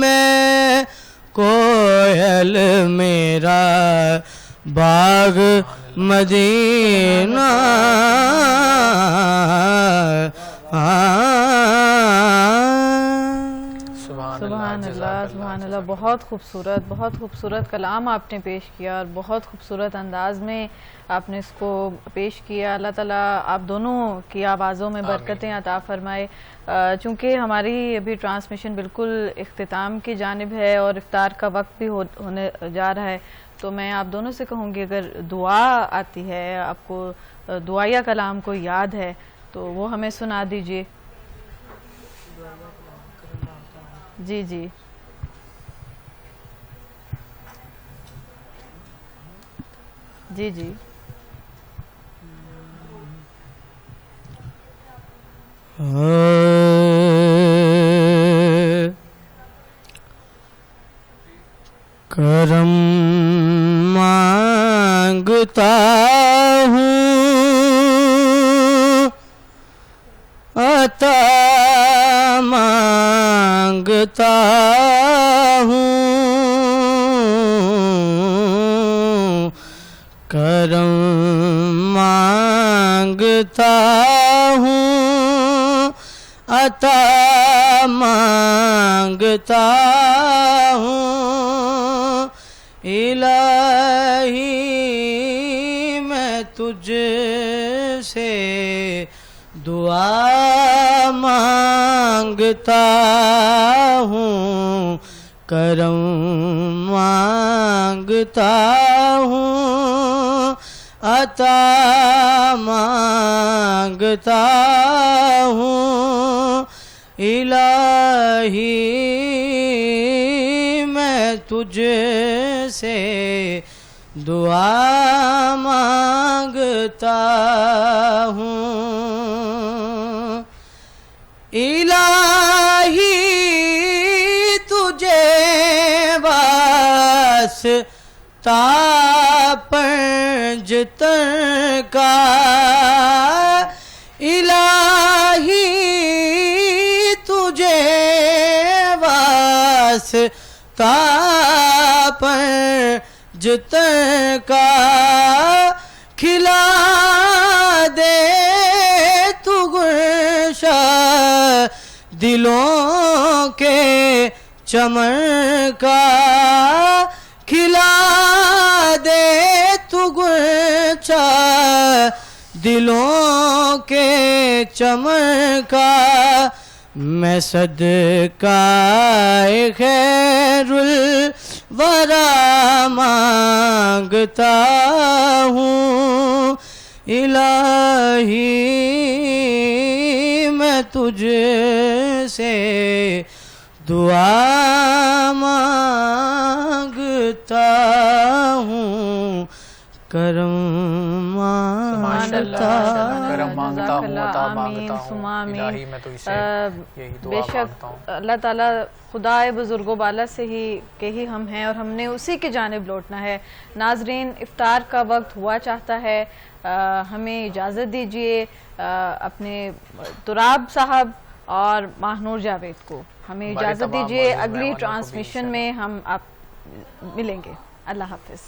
میں کوئل میرا باغ مدینہ سبحان اللہ، بہت خوبصورت کلام آپ نے پیش کیا اور بہت خوبصورت انداز میں آپ نے اس کو پیش کیا. اللہ تعالیٰ آپ دونوں کی آوازوں میں برکتیں عطا فرمائے. چونکہ ہماری ابھی ٹرانسمیشن بالکل اختتام کی جانب ہے اور افطار کا وقت بھی ہونے جا رہا ہے، تو میں آپ دونوں سے کہوں گی اگر دعا آتی ہے، آپ کو دعائیہ کلام کو یاد ہے تو وہ ہمیں سنا دیجیے. جی جی جی جی کرم مانگتا ہوں عطا مانگتا ہوں کرم مانگتا ہوں عطا مانگتا ہوں الہی میں تجھ سے دعا مانگتا ہوں کرم مانگتا ہوں عطا مانگتا ہوں الہی میں تجھ سے دعا مانگتا ہوں الہی تجھے واسطہ پنجتن کا الہی تجھے واسطہ واسطہ پر جتن کا کھلا دے تو گلشا دلوں کے چمن کا کھلا دے تو گلشا دلوں کے چمن کا میں صدقہ خیر الورا مانگتا ہوں الہی میں تجھ سے دعا مانگتا ہوں کرم مانگتا کرم مانگتا ہوں عطا مانگتا ہوں آمین الہی میں تو اسے یہی دعا بے شک مانگتا ہوں اللہ تعالیٰ خدائے بزرگ و بالا سے ہی کہ ہی ہم ہیں اور ہم نے اسی کی جانب لوٹنا ہے. ناظرین افطار کا وقت ہوا چاہتا ہے, ہمیں اجازت دیجیے اپنے تراب صاحب اور ماہنور جاوید کو ہمیں اجازت دیجیے. اگلی ٹرانسمیشن میں ہم آپ ملیں گے. اللہ حافظ.